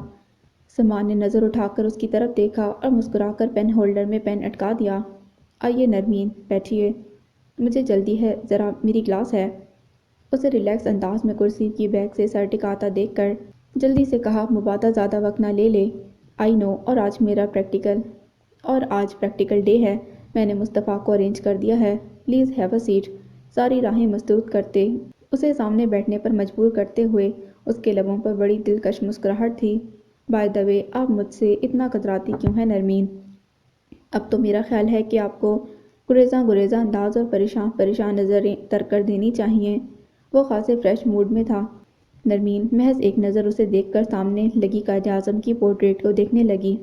سامان نے نظر اٹھا کر اس کی طرف دیکھا اور مسکرا کر پین ہولڈر میں پین اٹکا دیا۔ آئیے نرمین، بیٹھیے، مجھے جلدی ہے، ذرا میری کلاس ہے۔ اسے ریلیکس انداز میں کرسی کی بیک سے سر ٹکاتا دیکھ کر جلدی سے کہا مبادا زیادہ وقت نہ لے لے۔ آئی نو، اور آج پریکٹیکل ڈے ہے، میں نے مصطفیٰ کو ارینج کر دیا ہے، پلیز ہیو اے سیٹ۔ ساری راہیں مسدود کرتے اسے سامنے بیٹھنے پر مجبور کرتے ہوئے اس کے لبوں پر بڑی دلکش مسکراہٹ تھی۔ بائی دا وے، آپ مجھ سے اتنا کتراتی کیوں ہیں نرمین؟ اب تو میرا خیال ہے کہ آپ کو گریزاں انداز اور پریشان نظریں تر کر دینی چاہیے۔ وہ خاصے فریش موڈ میں تھا۔ نرمین محض ایک نظر اسے دیکھ کر سامنے لگی قائد اعظم کی پورٹریٹ کو دیکھنے لگی۔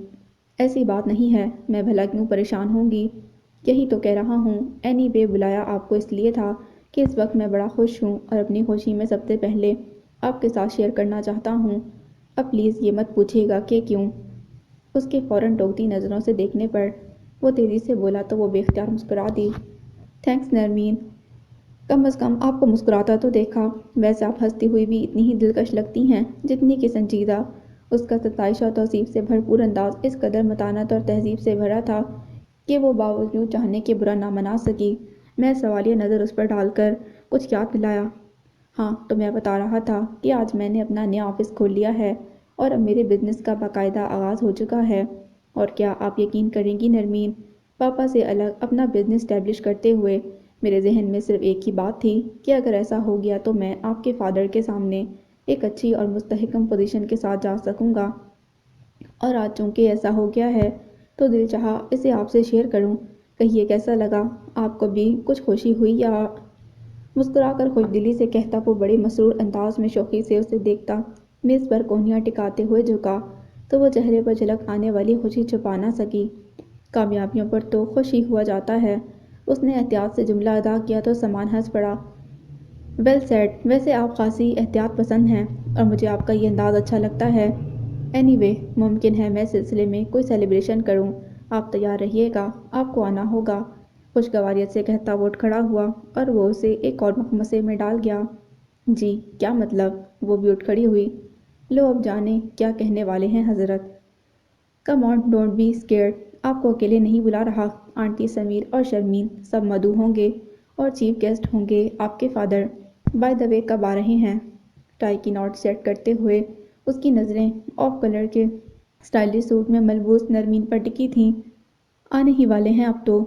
ایسی بات نہیں ہے، میں بھلا کیوں پریشان ہوں گی؟ یہی تو کہہ رہا ہوں۔ اینی وے، بلایا آپ کو اس لیے تھا کہ اس وقت میں بڑا خوش ہوں اور اپنی خوشی میں سب سے پہلے آپ کے ساتھ شیئر کرنا چاہتا ہوں۔ اب پلیز یہ مت پوچھیے گا کہ کیوں۔ اس کے فوراً ٹوکتی نظروں سے دیکھنے پر وہ تیزی سے بولا تو وہ بے اختیار مسکرا دی۔ تھینکس نرمین، کم از کم آپ کو مسکراتا تو دیکھا۔ ویسے آپ ہنستی ہوئی بھی اتنی ہی دلکش لگتی ہیں جتنی کہ سنجیدہ۔ اس کا ستائش اور توصیف سے بھرپور انداز اس قدر متانت اور تہذیب سے بھرا تھا کہ وہ باوجود چاہنے کے برا نہ منا سکی۔ میں سوالیہ نظر اس پر ڈال کر کچھ یاد دلایا۔ ہاں، تو میں بتا رہا تھا کہ آج میں نے اپنا نیا آفس کھول لیا ہے اور اب میرے بزنس کا باقاعدہ آغاز ہو چکا ہے۔ اور کیا آپ یقین کریں گی نرمین، پاپا سے الگ اپنا بزنس اسٹیبلش کرتے ہوئے میرے ذہن میں صرف ایک ہی بات تھی کہ اگر ایسا ہو گیا تو میں آپ کے فادر کے سامنے ایک اچھی اور مستحکم پوزیشن کے ساتھ جا سکوں گا۔ اور آج چونکہ ایسا ہو گیا ہے تو دل چاہا اسے آپ سے شیئر کروں۔ کہیے کیسا لگا؟ آپ کو بھی کچھ خوشی ہوئی یا؟ مسکرا کر خوش دلی سے کہتا وہ بڑے مسرور انداز میں شوخی سے اسے دیکھتا میز پر کونیاں ٹکاتے ہوئے جھکا تو وہ چہرے پر جھلک آنے والی خوشی چھپا نہ سکی۔ کامیابیوں پر تو خوش ہی ہوا جاتا ہے۔ اس نے احتیاط سے جملہ ادا کیا تو سامان ہنس پڑا۔ ویل سیڈ، ویسے آپ خاصی احتیاط پسند ہیں اور مجھے آپ کا یہ انداز اچھا لگتا ہے۔ اینی وے، ممکن ہے میں اس سلسلے میں کوئی سیلیبریشن کروں۔ آپ تیار رہیے گا، آپ کو آنا ہوگا۔ خوشگواریت سے کہتا وہ اٹھ کھڑا ہوا اور وہ اسے ایک اور مخمصے میں ڈال گیا۔ جی کیا مطلب؟ وہ بھی اٹھ کھڑی ہوئی۔ لو اب جانیں کیا کہنے والے ہیں حضرت۔ کم آن، ڈونٹ بی اسکیئرڈ، آپ کو اکیلے نہیں بلا رہا۔ آنٹی سمیر اور شرمین سب مدعو ہوں گے اور چیف گیسٹ ہوں گے آپ کے فادر۔ بائی دا وے، کب آ رہے ہیں؟ ٹائی کی ناٹ سیٹ کرتے ہوئے اس کی نظریں آف کلر کے اسٹائلش سوٹ میں ملبوس نرمین پر ٹکی تھیں۔ آنے ہی والے ہیں اب تو۔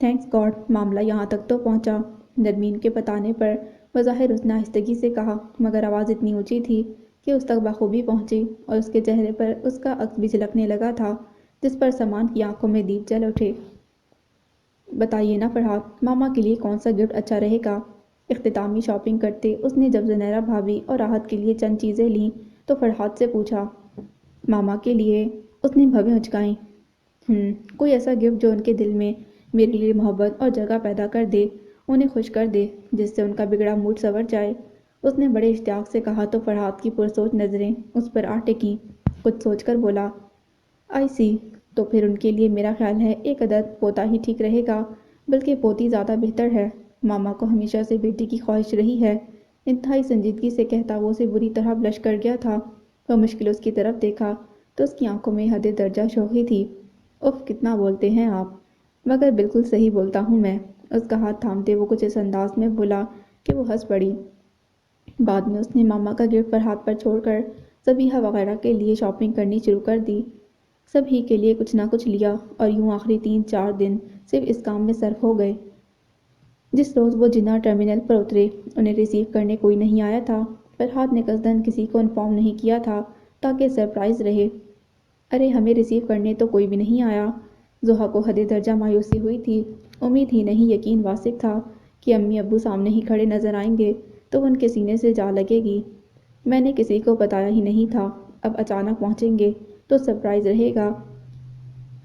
تھینکس گاڈ معاملہ یہاں تک تو پہنچا۔ نرمین کے بتانے پر بظاہر اس نے آہستگی سے کہا مگر آواز اتنی اونچی تھی کہ اس تک بخوبی پہنچی اور اس کے چہرے پر اس کا عکس بھی جھلکنے لگا تھا جس پر سامان کی آنکھوں میں دیپ جل اٹھے۔ بتائیے نا فرحات، ماما کے لیے کون سا گفٹ اچھا رہے گا؟ اختتامی شاپنگ کرتے اس نے جب زنیرہ بھابھی اور راحت کے لیے چند چیزیں لیں تو فرحات سے پوچھا۔ ماما کے لیے؟ اس نے بھویں اچکائیں۔ کوئی ایسا گفٹ جو ان کے دل میں میرے لیے محبت اور جگہ پیدا کر دے، انہیں خوش کر دے، جس سے ان کا بگڑا موڈ سنور جائے۔ اس نے بڑے اشتیاق سے کہا تو فرحات کی پرسوچ نظریں اس پر آ ٹکیں۔ کچھ سوچ کر بولا، آئی سی، تو پھر ان کے لیے میرا خیال ہے ایک عدد پوتا ہی ٹھیک رہے گا، بلکہ پوتی زیادہ بہتر ہے۔ ماما کو ہمیشہ سے بیٹی کی خواہش رہی ہے۔ انتہائی سنجیدگی سے کہتا وہ اسے بری طرح بلش کر گیا تھا۔ وہ مشکل اس کی طرف دیکھا تو اس کی آنکھوں میں حد درجہ شوخی تھی۔ اف، کتنا بولتے ہیں آپ، مگر بالکل صحیح بولتا ہوں میں۔ اس کا ہاتھ تھامتے وہ کچھ اس انداز میں بولا کہ وہ ہنس پڑی۔ بعد میں اس نے ماما کا گفٹ فرحات پر چھوڑ کر صبیحہ وغیرہ کے لیے شاپنگ کرنی شروع کر دی۔ سب ہی کے لیے کچھ نہ کچھ لیا اور یوں آخری 3-4 دن صرف اس کام میں صرف ہو گئے۔ جس روز وہ جناح ٹرمینل پر اترے انہیں ریسیو کرنے کوئی نہیں آیا تھا۔ فرحات نے قصداً کسی کو انفارم نہیں کیا تھا تاکہ سرپرائز رہے۔ ارے ہمیں ریسیو کرنے تو کوئی بھی نہیں آیا۔ ضحیٰ کو حد درجہ مایوسی ہوئی تھی۔ امید ہی نہیں یقین واثق تھا کہ امی ابو سامنے ہی کھڑے نظر آئیں گے تو وہ ان کے سینے سے جا لگے گی۔ میں نے کسی کو بتایا ہی نہیں تھا، اب اچانک پہنچیں گے تو سرپرائز رہے گا۔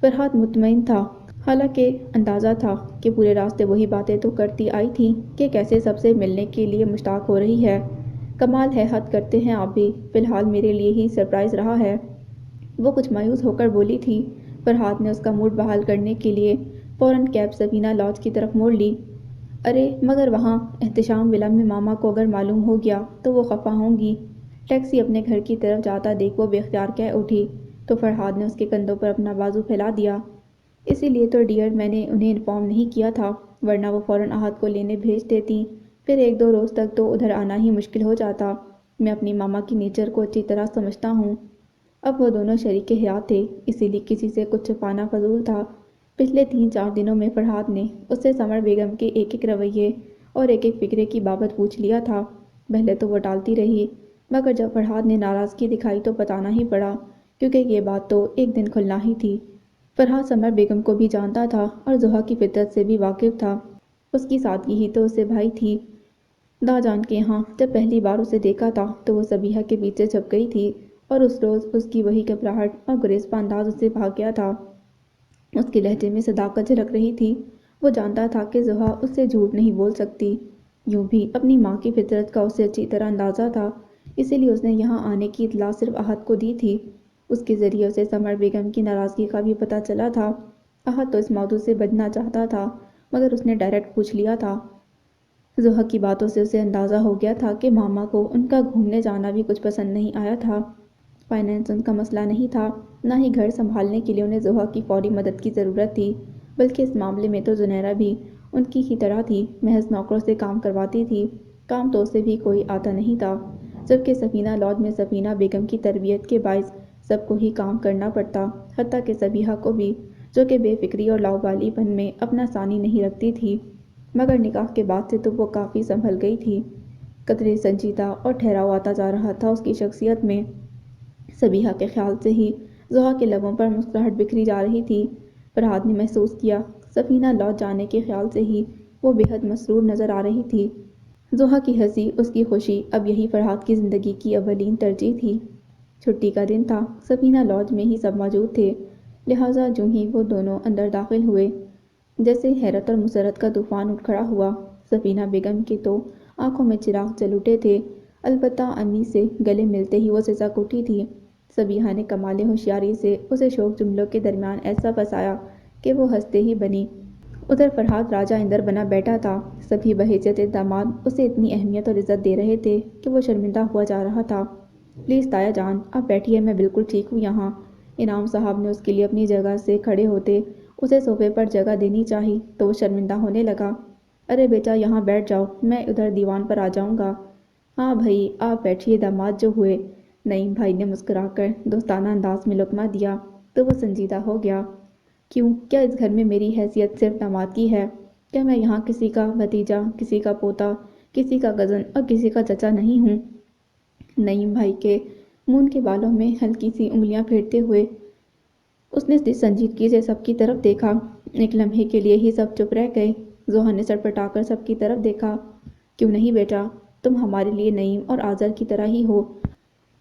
فرحات مطمئن تھا، حالانکہ اندازہ تھا کہ پورے راستے وہی باتیں تو کرتی آئی تھی کہ کیسے سب سے ملنے کے لیے مشتاق ہو رہی ہے۔ کمال ہے، حد کرتے ہیں آپ بھی، فی الحال میرے لیے ہی سرپرائز رہا ہے۔ وہ کچھ مایوس ہو کر بولی تھی۔ فرحات نے اس کا موڈ بحال کرنے کے لیے فوراً کیب سفینہ لاج کی طرف موڑ لی۔ ارے مگر وہاں احتشام ولا میں ماما کو اگر معلوم ہو گیا تو وہ خفا ہوں گی۔ ٹیکسی اپنے گھر کی طرف جاتا دیکھ وہ بے اختیار کہہ اٹھی تو فرحات نے اس کے کندھوں پر اپنا بازو پھیلا دیا۔ اسی لیے تو ڈیئر میں نے انہیں انفارم نہیں کیا تھا، ورنہ وہ فوراً احد کو لینے بھیج دیتی، پھر 1-2 روز تک تو ادھر آنا ہی مشکل ہو جاتا۔ میں اپنی ماما کی نیچر کو اچھی طرح سمجھتا ہوں۔ اب وہ دونوں شریک حیات تھے، اسی لیے کسی سے کچھ چھپانا فضول تھا۔ پچھلے 3-4 دنوں میں فرحاد نے اس سے سمر بیگم کے ایک ایک رویے اور ایک ایک فکرے کی بابت پوچھ لیا تھا۔ پہلے تو وہ ٹالتی رہی، مگر جب فرحاد نے ناراضگی دکھائی تو بتانا ہی پڑا، کیونکہ یہ بات تو ایک دن کھلنا ہی تھی۔ فرحاد سمر بیگم کو بھی جانتا تھا اور زحا کی فطرت سے بھی واقف تھا۔ اس کی سادگی ہی تو اسے بھائی تھی۔ جان کے ہاں جب پہلی بار اسے دیکھا تھا تو وہ صبیحہ کے پیچھے چھپ گئی تھی، اور اس روز اس کی وہی گھبراہٹ اور گریزپا انداز اسے بھا گیا تھا۔ اس کے لہجے میں صداقت جھلک رہی تھی۔ وہ جانتا تھا کہ زحا اس سے جھوٹ نہیں بول سکتی۔ یوں بھی اپنی ماں کی فطرت کا اسے اچھی طرح اندازہ تھا، اسی لیے اس نے یہاں آنے کی اطلاع صرف احد کو دی تھی۔ اس کے ذریعے اسے سمر بیگم کی ناراضگی کا بھی پتہ چلا تھا۔ احد تو اس موضوع سے بچنا چاہتا تھا، مگر اس نے ڈائریکٹ پوچھ لیا تھا۔ زحا کی باتوں سے اسے اندازہ ہو گیا تھا کہ ماما کو ان کا گھومنے جانا بھی کچھ پسند نہیں آیا تھا۔ فائنینس ان کا مسئلہ نہیں تھا، نہ ہی گھر سنبھالنے کے لیے انہیں زحا کی فوری مدد کی ضرورت تھی، بلکہ اس معاملے میں تو زنیرہ بھی ان کی ہی طرح تھی، محض نوکروں سے کام کرواتی تھی۔ کام تو اسے بھی کوئی آتا نہیں تھا، جبکہ سفینہ لاڈج میں سفینہ بیگم کی تربیت کے باعث سب کو ہی کام کرنا پڑتا، حتیٰ کہ صبیحہ کو بھی، جو کہ بے فکری اور لاؤبالی پن میں اپنا ثانی نہیں رکھتی تھی۔ مگر نکاح کے بعد سے تو وہ کافی سنبھل گئی تھی۔ قدرے سنجیدہ اور ٹھہراؤ آتا جا رہا تھا اس کی شخصیت میں۔ صبیحہ کے خیال سے ہی زحا کے لبوں پر مسکراہٹ بکھری جا رہی تھی۔ فرحاد نے محسوس کیا، سفینہ لاڈج جانے کے خیال سے ہی وہ بے حد مسرور نظر آ رہی تھی۔ زحا کی ہنسی، اس کی خوشی، اب یہی فرحاد کی زندگی کی اولین ترجیح تھی۔ چھٹی کا دن تھا، سفینہ لاڈج میں ہی سب موجود تھے، لہٰذا جوں ہی وہ دونوں اندر داخل ہوئے، جیسے حیرت اور مسرت کا طوفان اٹھ کھڑا ہوا۔ سفینہ بیگم کے تو آنکھوں میں چراغ جل اٹھے تھے، البتہ امی سے گلے ملتے ہی وہ سسک اٹھی تھی۔ صبیحہ نے کمال ہوشیاری سے اسے شوق جملوں کے درمیان ایسا پھنسایا کہ وہ ہنستے ہی بنی۔ ادھر فرحاد راجہ اندر بنا بیٹھا تھا۔ سبھی بحیثیت داماد اسے اتنی اہمیت اور عزت دے رہے تھے کہ وہ شرمندہ ہوا جا رہا تھا۔ پلیز تایا جان، آپ بیٹھیے، میں بالکل ٹھیک ہوں یہاں۔ انعام صاحب نے اس کے لیے اپنی جگہ سے کھڑے ہوتے اسے صوفے پر جگہ دینی چاہی تو وہ شرمندہ ہونے لگا۔ ارے بیٹا یہاں بیٹھ جاؤ، میں ادھر دیوان پر آ جاؤں گا۔ ہاں بھائی آپ بیٹھیے داماد جو ہوئے۔ نعیم بھائی نے مسکرا کر دوستانہ انداز میں لقمہ دیا تو وہ سنجیدہ ہو گیا۔ کیوں، کیا اس گھر میں میری حیثیت صرف داماد کی ہے؟ کیا میں یہاں کسی کا بھتیجا، کسی کا پوتا، کسی کا کزن اور کسی کا چچا نہیں ہوں؟ نعیم بھائی کے مون کے بالوں میں ہلکی سی انگلیاں پھیرتے ہوئے اس نے سنجیدگی سے سب کی طرف دیکھا۔ ایک لمحے کے لیے ہی سب چپ رہ گئے۔ زحا نے سر پٹا کر سب کی طرف دیکھا۔ کیوں نہیں بیٹا، تم ہمارے لیے نعیم اور آذر کی طرح ہی ہو،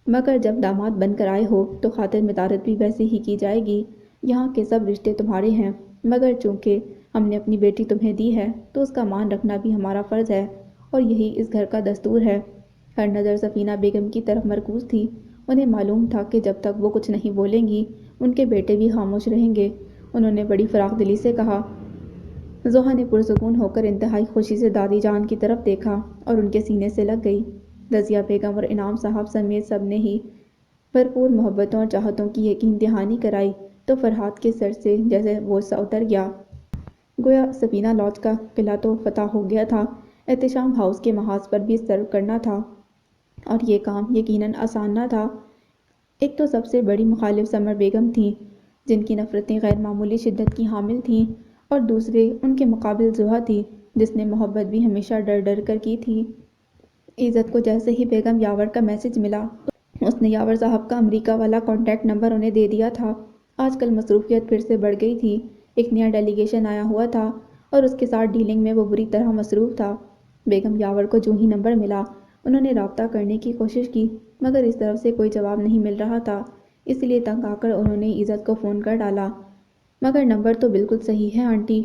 مگر جب داماد بن کر آئے ہو تو خاطر مدارت بھی ویسے ہی کی جائے گی۔ یہاں کے سب رشتے تمہارے ہیں، مگر چونکہ ہم نے اپنی بیٹی تمہیں دی ہے تو اس کا مان رکھنا بھی ہمارا فرض ہے، اور یہی اس گھر کا دستور ہے۔ ہر نظر سفینہ بیگم کی طرف مرکوز تھی۔ انہیں معلوم تھا کہ جب تک وہ کچھ نہیں بولیں گی ان کے بیٹے بھی خاموش رہیں گے۔ انہوں نے بڑی فراخ دلی سے کہا۔ زحا نے پرسکون ہو کر انتہائی خوشی سے دادی جان کی طرف دیکھا اور ان کے سینے سے لگ گئی۔ رضیہ بیگم اور انعام صاحب سمیت سب نے ہی بھرپور محبتوں اور چاہتوں کی یقین دہانی کرائی تو فرحاد کے سر سے جیسے بوجھ سا اتر گیا۔ گویا سفینہ لاڈج کا قلعہ تو فتح ہو گیا تھا، احتشام ہاؤس کے محاذ پر بھی سرو کرنا تھا، اور یہ کام یقیناً آسان نہ تھا۔ ایک تو سب سے بڑی مخالف سمر بیگم تھیں، جن کی نفرتیں غیر معمولی شدت کی حامل تھیں، اور دوسرے ان کے مقابل زحا تھی، جس نے محبت بھی ہمیشہ ڈر ڈر کر کی تھی۔ عزت کو جیسے ہی بیگم یاور کا میسج ملا اس نے یاور صاحب کا امریکہ والا کانٹیکٹ نمبر انہیں دے دیا تھا۔ آج کل مصروفیت پھر سے بڑھ گئی تھی، ایک نیا ڈیلیگیشن آیا ہوا تھا اور اس کے ساتھ ڈیلنگ میں وہ بری طرح مصروف تھا۔ بیگم یاور کو جو ہی نمبر ملا انہوں نے رابطہ کرنے کی کوشش کی، مگر اس طرف سے کوئی جواب نہیں مل رہا تھا، اس لیے تنگ آ کر انہوں نے عزت کو فون کر ڈالا۔ مگر نمبر تو بالکل صحیح ہے آنٹی،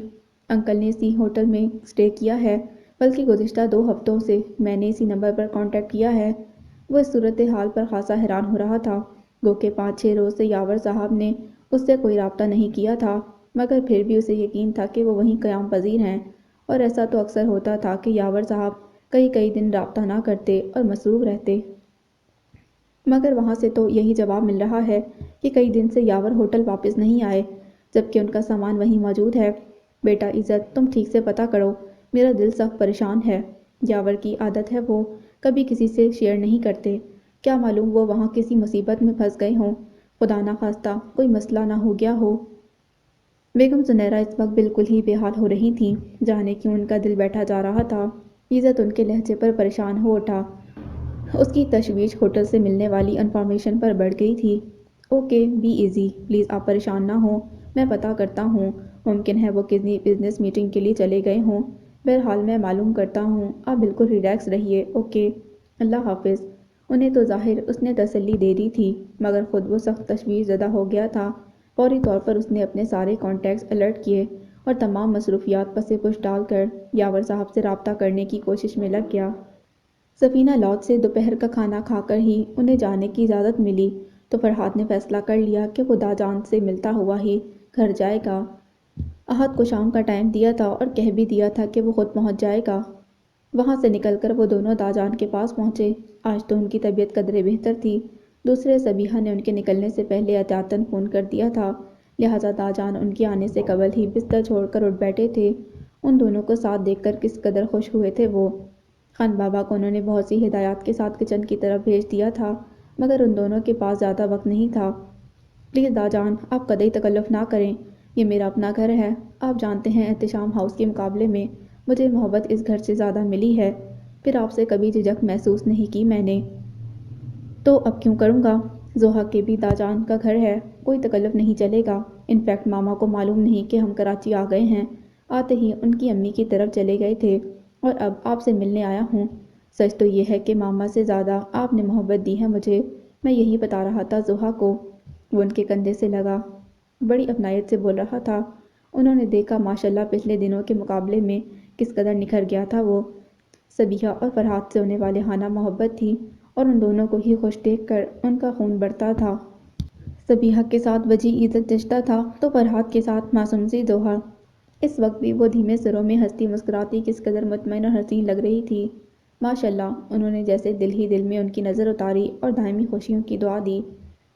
انکل نے اسی ہوٹل میں اسٹے کیا ہے، بلکہ گزشتہ 2 ہفتوں سے میں نے اسی نمبر پر کانٹیکٹ کیا ہے۔ وہ اس صورتحال پر خاصا حیران ہو رہا تھا، گو کہ 5-6 روز سے یاور صاحب نے اس سے کوئی رابطہ نہیں کیا تھا، مگر پھر بھی اسے یقین تھا کہ وہ وہیں قیام پذیر ہیں، اور ایسا تو اکثر ہوتا تھا کہ یاور صاحب کئی دن رابطہ نہ کرتے اور مصروف رہتے۔ مگر وہاں سے تو یہی جواب مل رہا ہے کہ کئی دن سے یاور ہوٹل واپس نہیں آئے، جبکہ ان کا سامان وہیں موجود ہے۔ بیٹا عزت، تم ٹھیک سے پتہ کرو، میرا دل سخت پریشان ہے۔ یاور کی عادت ہے وہ کبھی کسی سے شیئر نہیں کرتے، کیا معلوم وہ وہاں کسی مصیبت میں پھنس گئے ہوں، خدا نخواستہ کوئی مسئلہ نہ ہو گیا ہو۔ بیگم زنیرہ اس وقت بالکل ہی بے حال ہو رہی تھیں، جانے کیوں ان کا دل بیٹھا جا رہا تھا۔ عزت ان کے لہجے پر پریشان ہو اٹھا۔ اس کی تشویش ہوٹل سے ملنے والی انفارمیشن پر بڑھ گئی تھی۔ اوکے، بی ایزی، پلیز آپ پریشان نہ ہوں، میں پتہ کرتا ہوں، ممکن ہے وہ کسی بزنس میٹنگ کے لیے چلے گئے ہوں، بہرحال میں معلوم کرتا ہوں، آپ بالکل ریلیکس رہیے، اوکے، اللہ حافظ۔ انہیں تو ظاہر اس نے تسلی دے دی تھی، مگر خود وہ سخت تشویش زدہ ہو گیا تھا۔ فوری طور پر اس نے اپنے سارے کانٹیکٹس الرٹ کیے اور تمام مصروفیات پس پش ڈال کر یاور صاحب سے رابطہ کرنے کی کوشش میں لگ گیا۔ سفینہ لاج سے دوپہر کا کھانا کھا کر ہی انہیں جانے کی اجازت ملی تو فرحات نے فیصلہ کر لیا کہ وہ داجان سے ملتا ہوا ہی گھر جائے گا۔ احد کو شام کا ٹائم دیا تھا اور کہہ بھی دیا تھا کہ وہ خود پہنچ جائے گا۔ وہاں سے نکل کر وہ دونوں داجان کے پاس پہنچے۔ آج تو ان کی طبیعت قدرے بہتر تھی۔ دوسرے صبیحہ نے ان کے نکلنے سے پہلے احتیاطاً فون کر دیا تھا، لہٰذا داجان ان کے آنے سے قبل ہی بستر چھوڑ کر اٹھ بیٹھے تھے۔ ان دونوں کو ساتھ دیکھ کر کس قدر خوش ہوئے تھے وہ۔ خان بابا کو انہوں نے بہت سی ہدایات کے ساتھ کچن کی طرف بھیج دیا تھا، مگر ان دونوں کے پاس زیادہ وقت نہیں تھا۔ پلیز داجان، آپ قطعی تکلف نہ کریں، یہ میرا اپنا گھر ہے۔ آپ جانتے ہیں احتشام ہاؤس کے مقابلے میں مجھے محبت اس گھر سے زیادہ ملی ہے، پھر آپ سے کبھی جھجک محسوس نہیں کی میں نے، تو اب کیوں کروں گا؟ زوہا کے بھی داجان کا گھر ہے، کوئی تکلف نہیں چلے گا۔ انفیکٹ ماما کو معلوم نہیں کہ ہم کراچی آ گئے ہیں، آتے ہی ان کی امی کی طرف چلے گئے تھے اور اب آپ سے ملنے آیا ہوں۔ سچ تو یہ ہے کہ ماما سے زیادہ آپ نے محبت دی ہے مجھے، میں یہی بتا رہا تھا زوہا کو۔ وہ ان کے کندھے سے لگا، بڑی اپنائیت سے بول رہا تھا۔ انہوں نے دیکھا ماشاءاللہ پچھلے دنوں کے مقابلے میں کس قدر نکھر گیا تھا وہ۔ صبیحہ اور فرحات سے ہونے والے ہانہ محبت تھی اور ان دونوں کو ہی خوش دیکھ کر ان کا خون بڑھتا تھا۔ صبیحہ کے ساتھ وجیح عزت جشتہ تھا تو فرحات کے ساتھ معصوم سی زوہا۔ اس وقت بھی وہ دھیمے سروں میں ہنستی مسکراتی کس قدر مطمئن اور حسین لگ رہی تھی۔ ماشاءاللہ، انہوں نے جیسے دل ہی دل میں ان کی نظر اتاری اور دائمی خوشیوں کی دعا دی۔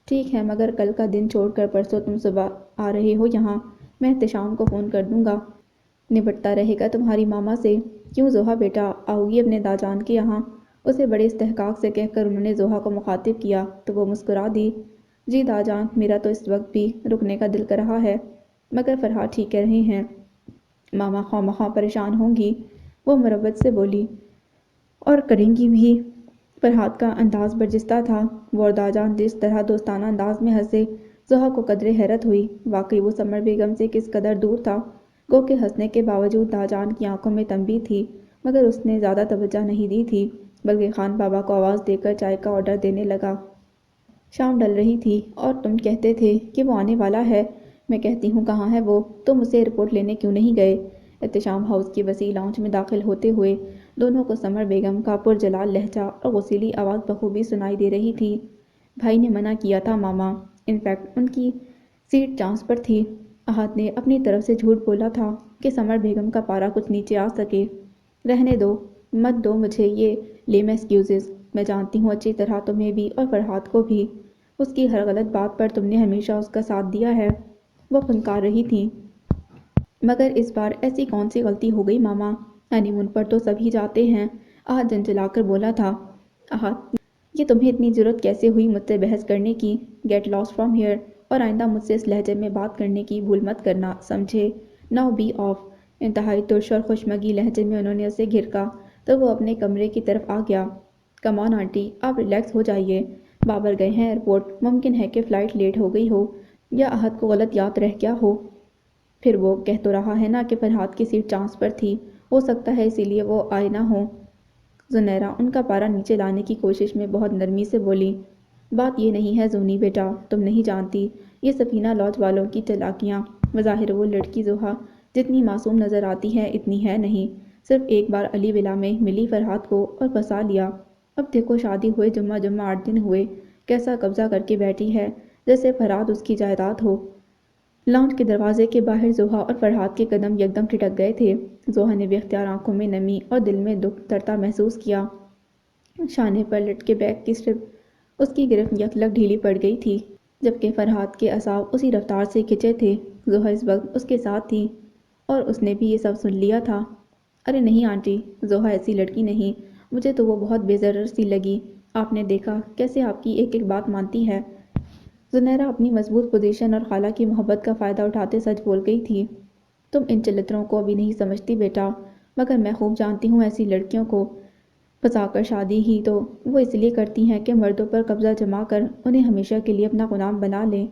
ٹھیک ہے، مگر کل کا دن چھوڑ کر پرسوں تم صبح آ رہے ہو یہاں، میں احتشام کو فون کر دوں گا، نبٹتا رہے گا تمہاری ماما سے۔ کیوں زوہا بیٹا، آؤ گی اپنے داجان کے یہاں؟ اسے بڑے استحقاق سے کہہ کر انہوں نے زوہا کو مخاطب کیا تو وہ مسکرا دی۔ جی داجان، میرا تو اس وقت بھی رکنے کا دل کر رہا ہے، مگر فرحات ٹھیک کہہ رہے ہیں، ماما خواہ پریشان ہوں گی، وہ مروت سے بولی، اور کریں گی بھی۔ فرحات کا انداز برجستہ تھا، وہ اور داجان جس طرح دوستانہ انداز میں ہنسے، زوہا کو قدرے حیرت ہوئی، واقعی وہ سمر بیگم سے کس قدر دور تھا۔ گو کہ ہنسنے کے باوجود داجان کی آنکھوں میں تنبیہ تھی، مگر اس نے زیادہ توجہ نہیں دی تھی، بلکہ خان بابا کو آواز دے کر چائے کا آرڈر دینے لگا۔ شام ڈل رہی تھی اور تم کہتے تھے کہ وہ آنے والا ہے، میں کہتی ہوں کہاں ہے وہ، تم اسے ایئرپورٹ لینے کیوں نہیں گئے؟ احتشام ہاؤس کی وسیع لاؤنج میں داخل ہوتے ہوئے دونوں کو سمر بیگم کا پرجلال لہجہ اور غصیلی آواز بخوبی سنائی دے رہی تھی۔ بھائی نے منع کیا تھا ماما، انفیکٹ ان کی سیٹ چانس پر تھی۔ احد نے اپنی طرف سے جھوٹ بولا تھا کہ سمر بیگم کا پارا کچھ نیچے آ سکے۔ رہنے دو، مت دو مجھے یہ لیم ایکسکیوزز، میں جانتی ہوں اچھی طرح تمہیں بھی اور فرحات کو بھی، اس کی ہر غلط بات پر تم نے ہمیشہ اس کا ساتھ دیا ہے۔ وہ پھنکار رہی تھی، مگر اس بار ایسی کون سی غلطی ہو گئی ماما، ہانی مون پر تو سبھی جاتے ہیں، احد جھنجھلا کر بولا تھا۔ احد، یہ تمہیں اتنی جرأت کیسے ہوئی مجھ سے بحث کرنے کی؟ گیٹ لاسٹ فرام ہیئر، اور آئندہ مجھ سے اس لہجے میں بات کرنے کی بھول مت کرنا، سمجھے؟ Now be off. انتہائی ترش اور خوشمگی لہجے میں انہوں نے اسے گھرکا تو وہ اپنے کمرے کی طرف آ گیا۔ کم آن آنٹی، آپ ریلیکس ہو جائیے، بابر گئے ہیں ایئرپورٹ، ممکن ہے کہ فلائٹ لیٹ ہو گئی ہو یا احد کو غلط یاد رہ گیا ہو، پھر وہ کہہ تو رہا ہے نا کہ فرحات کی سیٹ چانس پر تھی، ہو سکتا ہے اسی لیے وہ آئے نہ ہوں۔ زنیرہ ان کا پارا نیچے لانے کی کوشش میں بہت نرمی سے بولی، بات یہ نہیں ہے زونی بیٹا، تم نہیں جانتی یہ سفینہ لاج والوں کی چالاکیاں، بظاہر وہ لڑکی زوہا جتنی معصوم نظر آتی ہے اتنی ہے نہیں، صرف ایک بار علی ولا میں ملی فرحات کو اور پھنسا لیا، اب دیکھو شادی ہوئے جمعہ 8 دن ہوئے، کیسا قبضہ کر کے بیٹھی ہے جیسے فرحات اس کی جائیداد ہو۔ لاؤنج کے دروازے کے باہر زوہا اور فرحات کے قدم یکدم ٹھٹک گئے تھے۔ زوہا نے بے اختیار آنکھوں میں نمی اور دل میں دکھ ترتا محسوس کیا۔ شانے پر لٹکے بیگ کی اسٹرپ اس کی گرفت یکلگ ڈھیلی پڑ گئی تھی، جبکہ فرحات کے اعصاب اسی رفتار سے کھنچے تھے۔ زوہا اس وقت اس کے ساتھ تھی اور اس نے بھی یہ سب سن لیا تھا۔ ارے نہیں آنٹی، زوہا ایسی لڑکی نہیں، مجھے تو وہ بہت بے ضرر سی لگی، آپ نے دیکھا کیسے آپ کی ایک ایک بات مانتی ہے۔ زنیرہ اپنی مضبوط پوزیشن اور خالہ کی محبت کا فائدہ اٹھاتے سچ بول گئی تھی۔ تم ان چلتروں کو ابھی نہیں سمجھتی بیٹا، مگر میں خوب جانتی ہوں ایسی لڑکیوں کو پھنسا کر شادی ہی تو وہ اس لیے کرتی ہیں کہ مردوں پر قبضہ جما کر انہیں ہمیشہ کے لیے اپنا غلام بنا لیں۔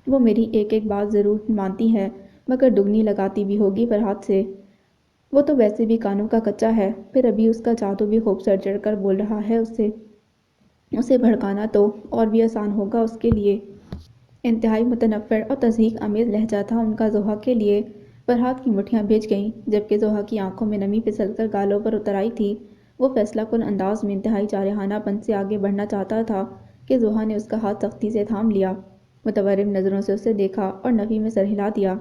وہ میری ایک ایک بات ضرور مانتی ہے، مگر دگنی لگاتی بھی ہوگی فرحات سے۔ وہ تو ویسے بھی کانوں کا کچا ہے، پھر ابھی اس کا جادو بھی خوب سر چڑھ کر بول رہا ہے اسے بھڑکانا تو اور بھی آسان ہوگا اس کے لیے۔ انتہائی متنفر اور تضحیک آمیز لہجہ تھا ان کا زحا کے لیے۔ فرحات کی مٹھیاں بھیج گئیں، جبکہ زحا کی آنکھوں میں نمی پھسل کر گالوں پر اتر آئی تھی۔ وہ فیصلہ کن انداز میں انتہائی جارحانہ پن سے آگے بڑھنا چاہتا تھا کہ زحا نے اس کا ہاتھ سختی سے تھام لیا، متورم نظروں سے اسے دیکھا اور نفی میں سر ہلا دیا۔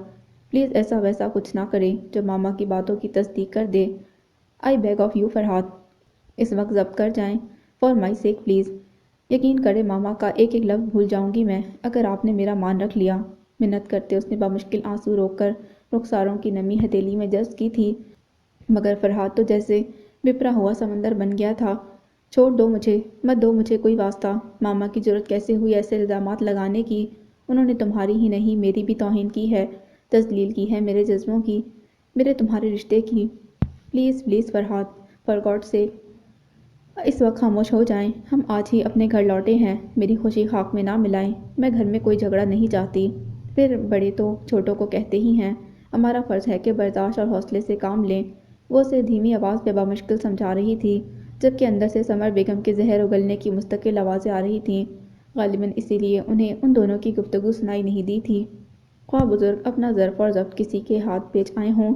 پلیز ایسا ویسا کچھ نہ کریں جو ماما کی باتوں کی تصدیق کر دے۔ آئی بیگ آف یو فرحات، اس وقت ضبط کر جائیں، فار مائی سیک پلیز۔ یقین کرے ماما کا ایک ایک لفظ بھول جاؤں گی میں اگر آپ نے میرا مان رکھ لیا۔ منت کرتے اس نے بامشکل آنسو روک کر رخساروں کی نمی ہتھیلی میں جذب کی تھی، مگر فرحات تو جیسے بپرا ہوا سمندر بن گیا تھا۔ چھوڑ دو مجھے، مت دو مجھے کوئی واسطہ۔ ماما کی جرأت کیسے ہوئی ایسے الزامات لگانے کی؟ انہوں نے تمہاری ہی نہیں میری بھی توہین کی ہے، تذلیل کی ہے میرے جذبوں کی، میرے تمہارے رشتے کی۔ Please please Farhat, for God sake اس وقت خاموش ہو جائیں۔ ہم آج ہی اپنے گھر لوٹے ہیں، میری خوشی خاک میں نہ ملائیں۔ میں گھر میں کوئی جھگڑا نہیں چاہتی۔ پھر بڑے تو چھوٹوں کو کہتے ہی ہیں، ہمارا فرض ہے کہ برداشت اور حوصلے سے کام لیں۔ وہ اسے دھیمی آواز پہ بامشکل سمجھا رہی تھی، جبکہ اندر سے سمر بیگم کے زہر اگلنے کی مستقل آوازیں آ رہی تھیں۔ غالباً اسی لیے انہیں ان دونوں کی گفتگو سنائی نہیں دی تھی۔ خواہ بزرگ اپنا ظرف اور ضبط کسی کے ہاتھ بیچ آئے ہوں۔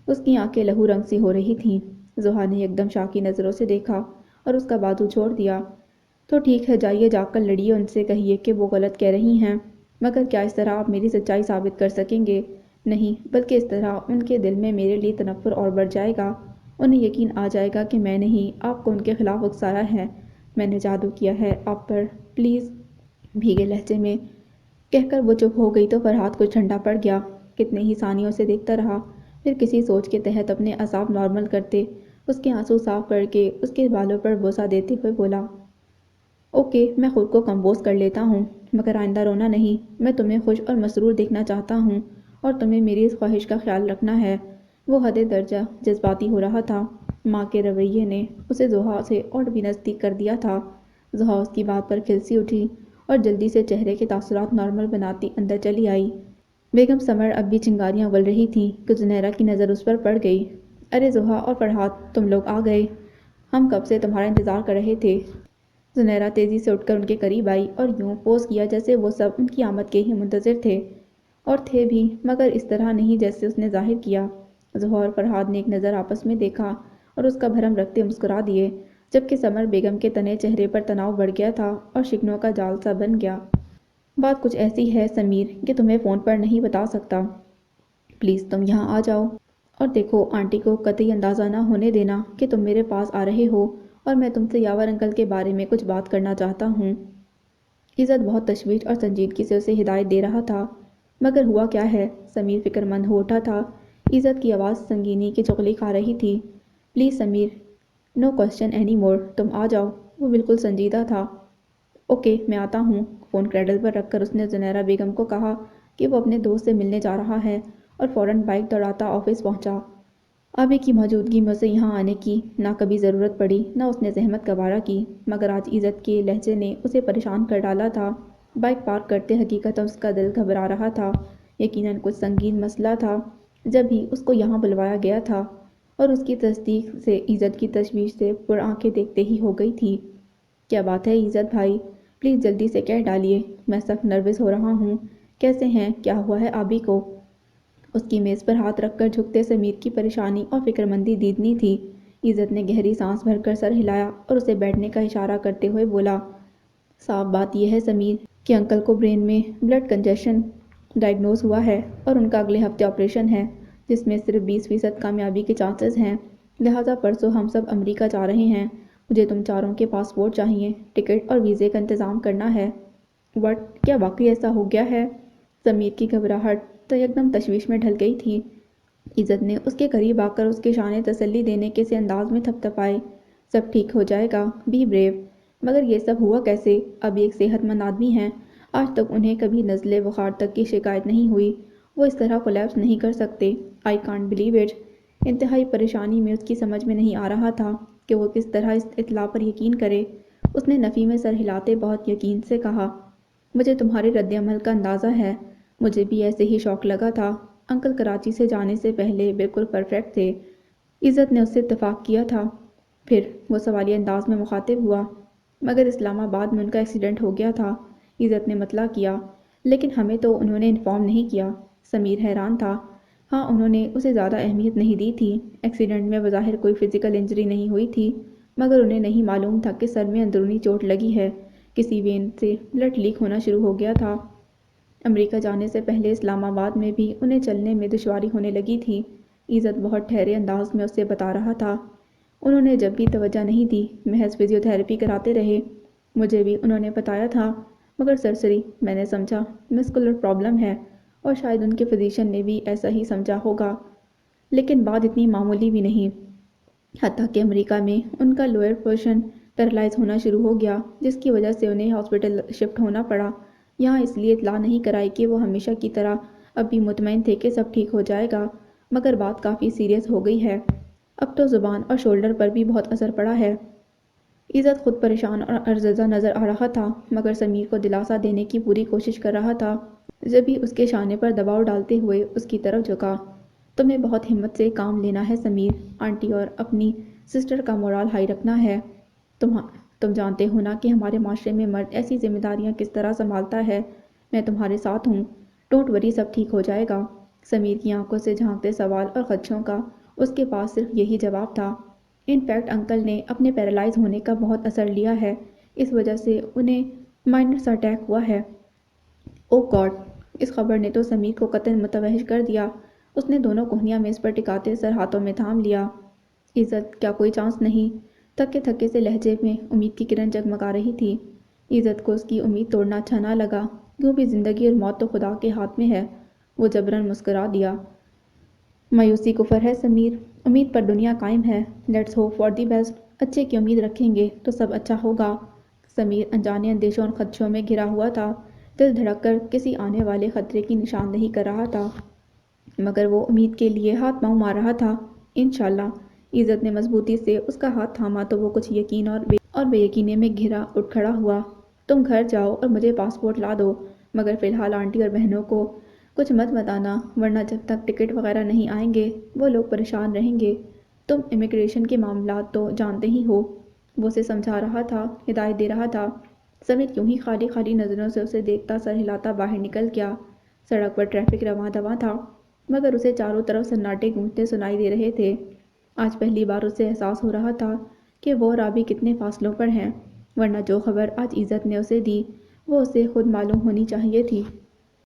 اس کی آنکھیں لہو رنگ سی ہو رہی تھیں۔ زحا نے ایک دم شاکی نظروں سے دیکھا اور اس کا بازو چھوڑ دیا۔ تو ٹھیک ہے، جائیے جا کر لڑیے ان سے، کہیے کہ وہ غلط کہہ رہی ہیں، مگر کیا اس طرح آپ میری سچائی ثابت کر سکیں گے؟ نہیں، بلکہ اس طرح ان کے دل میں میرے لیے تنفر اور بڑھ جائے گا۔ انہیں یقین آ جائے گا کہ میں نے ہی آپ کو ان کے خلاف اکسایا ہے، میں نے جادو کیا ہے آپ پر۔ پلیز، بھیگے لہجے میں کہہ کر وہ چپ ہو گئی تو فرحات کچھ ٹھنڈا پڑ گیا۔ کتنے ہی ثانیوں سے دیکھتا رہا، پھر کسی سوچ کے تحت اپنے اعصاب نارمل کرتے اس کے آنسو صاف کر کے اس کے بالوں پر بوسہ دیتے ہوئے بولا، اوکے، میں خود کو کمپوز کر لیتا ہوں، مگر آئندہ رونا نہیں۔ میں تمہیں خوش اور مسرور دیکھنا چاہتا ہوں اور تمہیں میری اس خواہش کا خیال رکھنا ہے۔ وہ حد درجہ جذباتی ہو رہا تھا۔ ماں کے رویے نے اسے زحا سے اور بھی نزدیک کر دیا تھا۔ زحا اس کی بات پر کھلسی اٹھی اور جلدی سے چہرے کے تاثرات نارمل بناتی اندر چلی آئی۔ بیگم سمر اب بھی چنگاریاں اگل رہی تھیں کہ زنیرہ کی نظر اس پر پڑ گئی۔ ارے زحا اور فرحات، تم لوگ آ گئے، ہم کب سے تمہارا انتظار کر رہے تھے۔ زنیرہ تیزی سے اٹھ کر ان کے قریب آئی اور یوں پوز کیا جیسے وہ سب ان کی آمد کے ہی منتظر تھے، اور تھے بھی، مگر اس طرح نہیں جیسے اس نے ظاہر کیا۔ زحا اور فرحات نے ایک نظر آپس میں دیکھا اور اس کا بھرم رکھتے مسکرا دیے، جبکہ سمر بیگم کے تنے چہرے پر تناؤ بڑھ گیا تھا اور شکنوں کا جال سا بن گیا۔ بات کچھ ایسی ہے سمیر کہ تمہیں فون پر نہیں بتا سکتا۔ پلیز تم یہاں آ جاؤ اور دیکھو آنٹی کو قطعی اندازہ نہ ہونے دینا کہ تم میرے پاس آ رہے ہو اور میں تم سے یاور انکل کے بارے میں کچھ بات کرنا چاہتا ہوں۔ عزت بہت تشویش اور سنجیدگی سے اسے ہدایت دے رہا تھا، مگر ہوا کیا ہے؟ سمیر فکر مند ہو اٹھا تھا۔ عزت کی آواز سنگینی کی چغلی کھا رہی تھی۔ Please Sameer, no question anymore, تم آ جاؤ۔ وہ بالکل سنجیدہ تھا۔ اوکے، میں آتا ہوں۔ فون کریڈل پر رکھ کر اس نے زنیرہ بیگم کو کہا کہ وہ اپنے دوست سے ملنے جا رہا ہے اور فوراً بائک دوڑاتا آفس پہنچا۔ آبی کی موجودگی میں اسے یہاں آنے کی نہ کبھی ضرورت پڑی، نہ اس نے زحمت گوارا کی، مگر آج عزت کے لہجے نے اسے پریشان کر ڈالا تھا۔ بائک پارک کرتے حقیقتاً اس کا دل گھبرا رہا تھا۔ یقیناً کچھ سنگین مسئلہ تھا جب ہی اس کو یہاں بلوایا گیا تھا، اور اس کی تصدیق سے عزت کی تشویش سے پر آنکھیں دیکھتے ہی ہو گئی تھی۔ کیا بات ہے عزت بھائی، پلیز جلدی سے کہہ ڈالیے، میں سخت نروس ہو رہا ہوں۔ کیسے ہیں، کیا ہوا ہے آبی کو؟ اس کی میز پر ہاتھ رکھ کر جھکتے سمیر کی پریشانی اور فکرمندی دیدنی تھی۔ عزت نے گہری سانس بھر کر سر ہلایا اور اسے بیٹھنے کا اشارہ کرتے ہوئے بولا، صاف بات یہ ہے سمیر کہ انکل کو برین میں بلڈ کنجیشن ڈائگنوز ہوا ہے اور ان کا اگلے ہفتے آپریشن ہے، جس میں صرف 20% کامیابی کے چانسز ہیں۔ لہٰذا پرسوں ہم سب امریکہ جا رہے ہیں۔ مجھے تم چاروں کے پاسپورٹ چاہیے، ٹکٹ اور ویزے کا انتظام کرنا ہے۔ وٹ، کیا واقعی ایسا ہو گیا ہے؟ سمیر کی گھبراہٹ تو یکدم تشویش میں ڈھل گئی تھی۔ عزت نے اس کے قریب آ کر اس کے شانے تسلی دینے کے سے انداز میں تھپتھپائے، سب ٹھیک ہو جائے گا، بی بریو۔ مگر یہ سب ہوا کیسے؟ ابھی ایک صحت مند آدمی ہیں، آج تک انہیں کبھی نزلے بخار تک کی شکایت نہیں ہوئی۔ وہ اس طرح کولیپس نہیں کر سکتے۔ I can't believe it. انتہائی پریشانی میں اس کی سمجھ میں نہیں آ رہا تھا کہ وہ کس طرح اس اطلاع پر یقین کرے۔ اس نے نفی میں سر ہلاتے بہت یقین سے کہا، مجھے تمہارے رد عمل کا اندازہ ہے۔ مجھے بھی ایسے ہی شوق لگا تھا۔ انکل کراچی سے جانے سے پہلے بالکل پرفیکٹ تھے۔ عزت نے اس سے اتفاق کیا تھا۔ پھر وہ سوالیہ انداز میں مخاطب ہوا، مگر اسلام آباد میں ان کا ایکسیڈنٹ ہو گیا تھا۔ عزت نے مطلع کیا، لیکن ہمیں تو انہوں نے انفارم نہیں کیا۔ سمیر حیران تھا۔ ہاں، انہوں نے اسے زیادہ اہمیت نہیں دی تھی۔ ایکسیڈنٹ میں بظاہر کوئی فزیکل انجری نہیں ہوئی تھی، مگر انہیں نہیں معلوم تھا کہ سر میں اندرونی چوٹ لگی ہے۔ کسی وین سے بلڈ لیک ہونا شروع ہو گیا تھا۔ امریکہ جانے سے پہلے اسلام آباد میں بھی انہیں چلنے میں دشواری ہونے لگی تھی۔ عزت بہت ٹھہرے انداز میں اسے بتا رہا تھا۔ انہوں نے جب بھی توجہ نہیں دی، محض فزیوتھراپی کراتے رہے۔ مجھے بھی انہوں نے بتایا تھا، مگر سرسری میں نے سمجھا مسکولر پرابلم ہے، اور شاید ان کے فزیشین نے بھی ایسا ہی سمجھا ہوگا، لیکن بات اتنی معمولی بھی نہیں۔ حتیٰ کہ امریکہ میں ان کا لوئر پورشن پیرالائز ہونا شروع ہو گیا، جس کی وجہ سے انہیں ہاسپٹل شفٹ ہونا پڑا۔ یہاں اس لیے اطلاع نہیں کرائی کہ وہ ہمیشہ کی طرح اب بھی مطمئن تھے کہ سب ٹھیک ہو جائے گا، مگر بات کافی سیریس ہو گئی ہے۔ اب تو زبان اور شولڈر پر بھی بہت اثر پڑا ہے۔ عزت خود پریشان اور ارزدہ نظر آ رہا تھا، مگر سمیر کو دلاسا دینے کی پوری کوشش کر رہا تھا۔ جبھی اس کے شانے پر دباؤ ڈالتے ہوئے اس کی طرف جھکا، تمہیں بہت ہمت سے کام لینا ہے سمیر، آنٹی اور اپنی سسٹر کا مورال ہائی رکھنا ہے۔ تم جانتے ہو نا کہ ہمارے معاشرے میں مرد ایسی ذمہ داریاں کس طرح سنبھالتا ہے۔ میں تمہارے ساتھ ہوں، ڈونٹ وری، سب ٹھیک ہو جائے گا۔ سمیر کی آنکھوں سے جھانکتے سوال اور خدشوں کا اس کے پاس صرف یہی جواب تھا۔ ان فیکٹ انکل نے اپنے پیرالائز ہونے کا بہت اثر لیا ہے، اس وجہ سے انہیں مائنر سا اٹیک ہوا ہے۔ او گاڈ! اس خبر نے تو سمیر کو قطعاً متوحش کر دیا۔ اس نے دونوں کوہنیاں میز پر ٹکاتے سر ہاتھوں میں تھام لیا۔ عزت، کیا کوئی چانس نہیں؟ تھکے تھکے سے لہجے میں امید کی کرن جگمگا رہی تھی۔ عزت کو اس کی امید توڑنا اچھا نہ لگا۔ یوں بھی زندگی اور موت تو خدا کے ہاتھ میں ہے۔ وہ جبراً مسکرا دیا۔ مایوسی کفر ہے سمیر، امید پر دنیا قائم ہے۔ Let's hope for the best. اچھے کی امید رکھیں گے تو سب اچھا ہوگا۔ سمیر انجانے اندیشوں اور خدشوں میں گھرا ہوا تھا۔ دل دھڑک کر کسی آنے والے خطرے کی نشاندہی کر رہا تھا، مگر وہ امید کے لیے ہاتھ پاؤں مار رہا تھا۔ انشاءاللہ۔ عزت نے مضبوطی سے اس کا ہاتھ تھاما تو وہ کچھ یقین اور بے یقینی میں گھرا اٹھ کھڑا ہوا۔ تم گھر جاؤ اور مجھے پاسپورٹ لا دو، مگر فی الحال آنٹی اور بہنوں کو کچھ مت بتانا، ورنہ جب تک ٹکٹ وغیرہ نہیں آئیں گے وہ لوگ پریشان رہیں گے۔ تم امیگریشن کے معاملات تو جانتے ہی ہو۔ وہ اسے سمجھا رہا تھا، ہدایت دے رہا تھا۔ سمیر یوں ہی خالی خالی نظروں سے اسے دیکھتا سر ہلاتا باہر نکل گیا۔ سڑک پر ٹریفک رواں دواں تھا، مگر اسے چاروں طرف سناٹے گونجتے سنائی دے رہے تھے۔ آج پہلی بار اسے احساس ہو رہا تھا کہ وہ اور ابھی کتنے فاصلوں پر ہیں، ورنہ جو خبر آج عزت نے اسے دی وہ اسے خود معلوم ہونی چاہیے تھی۔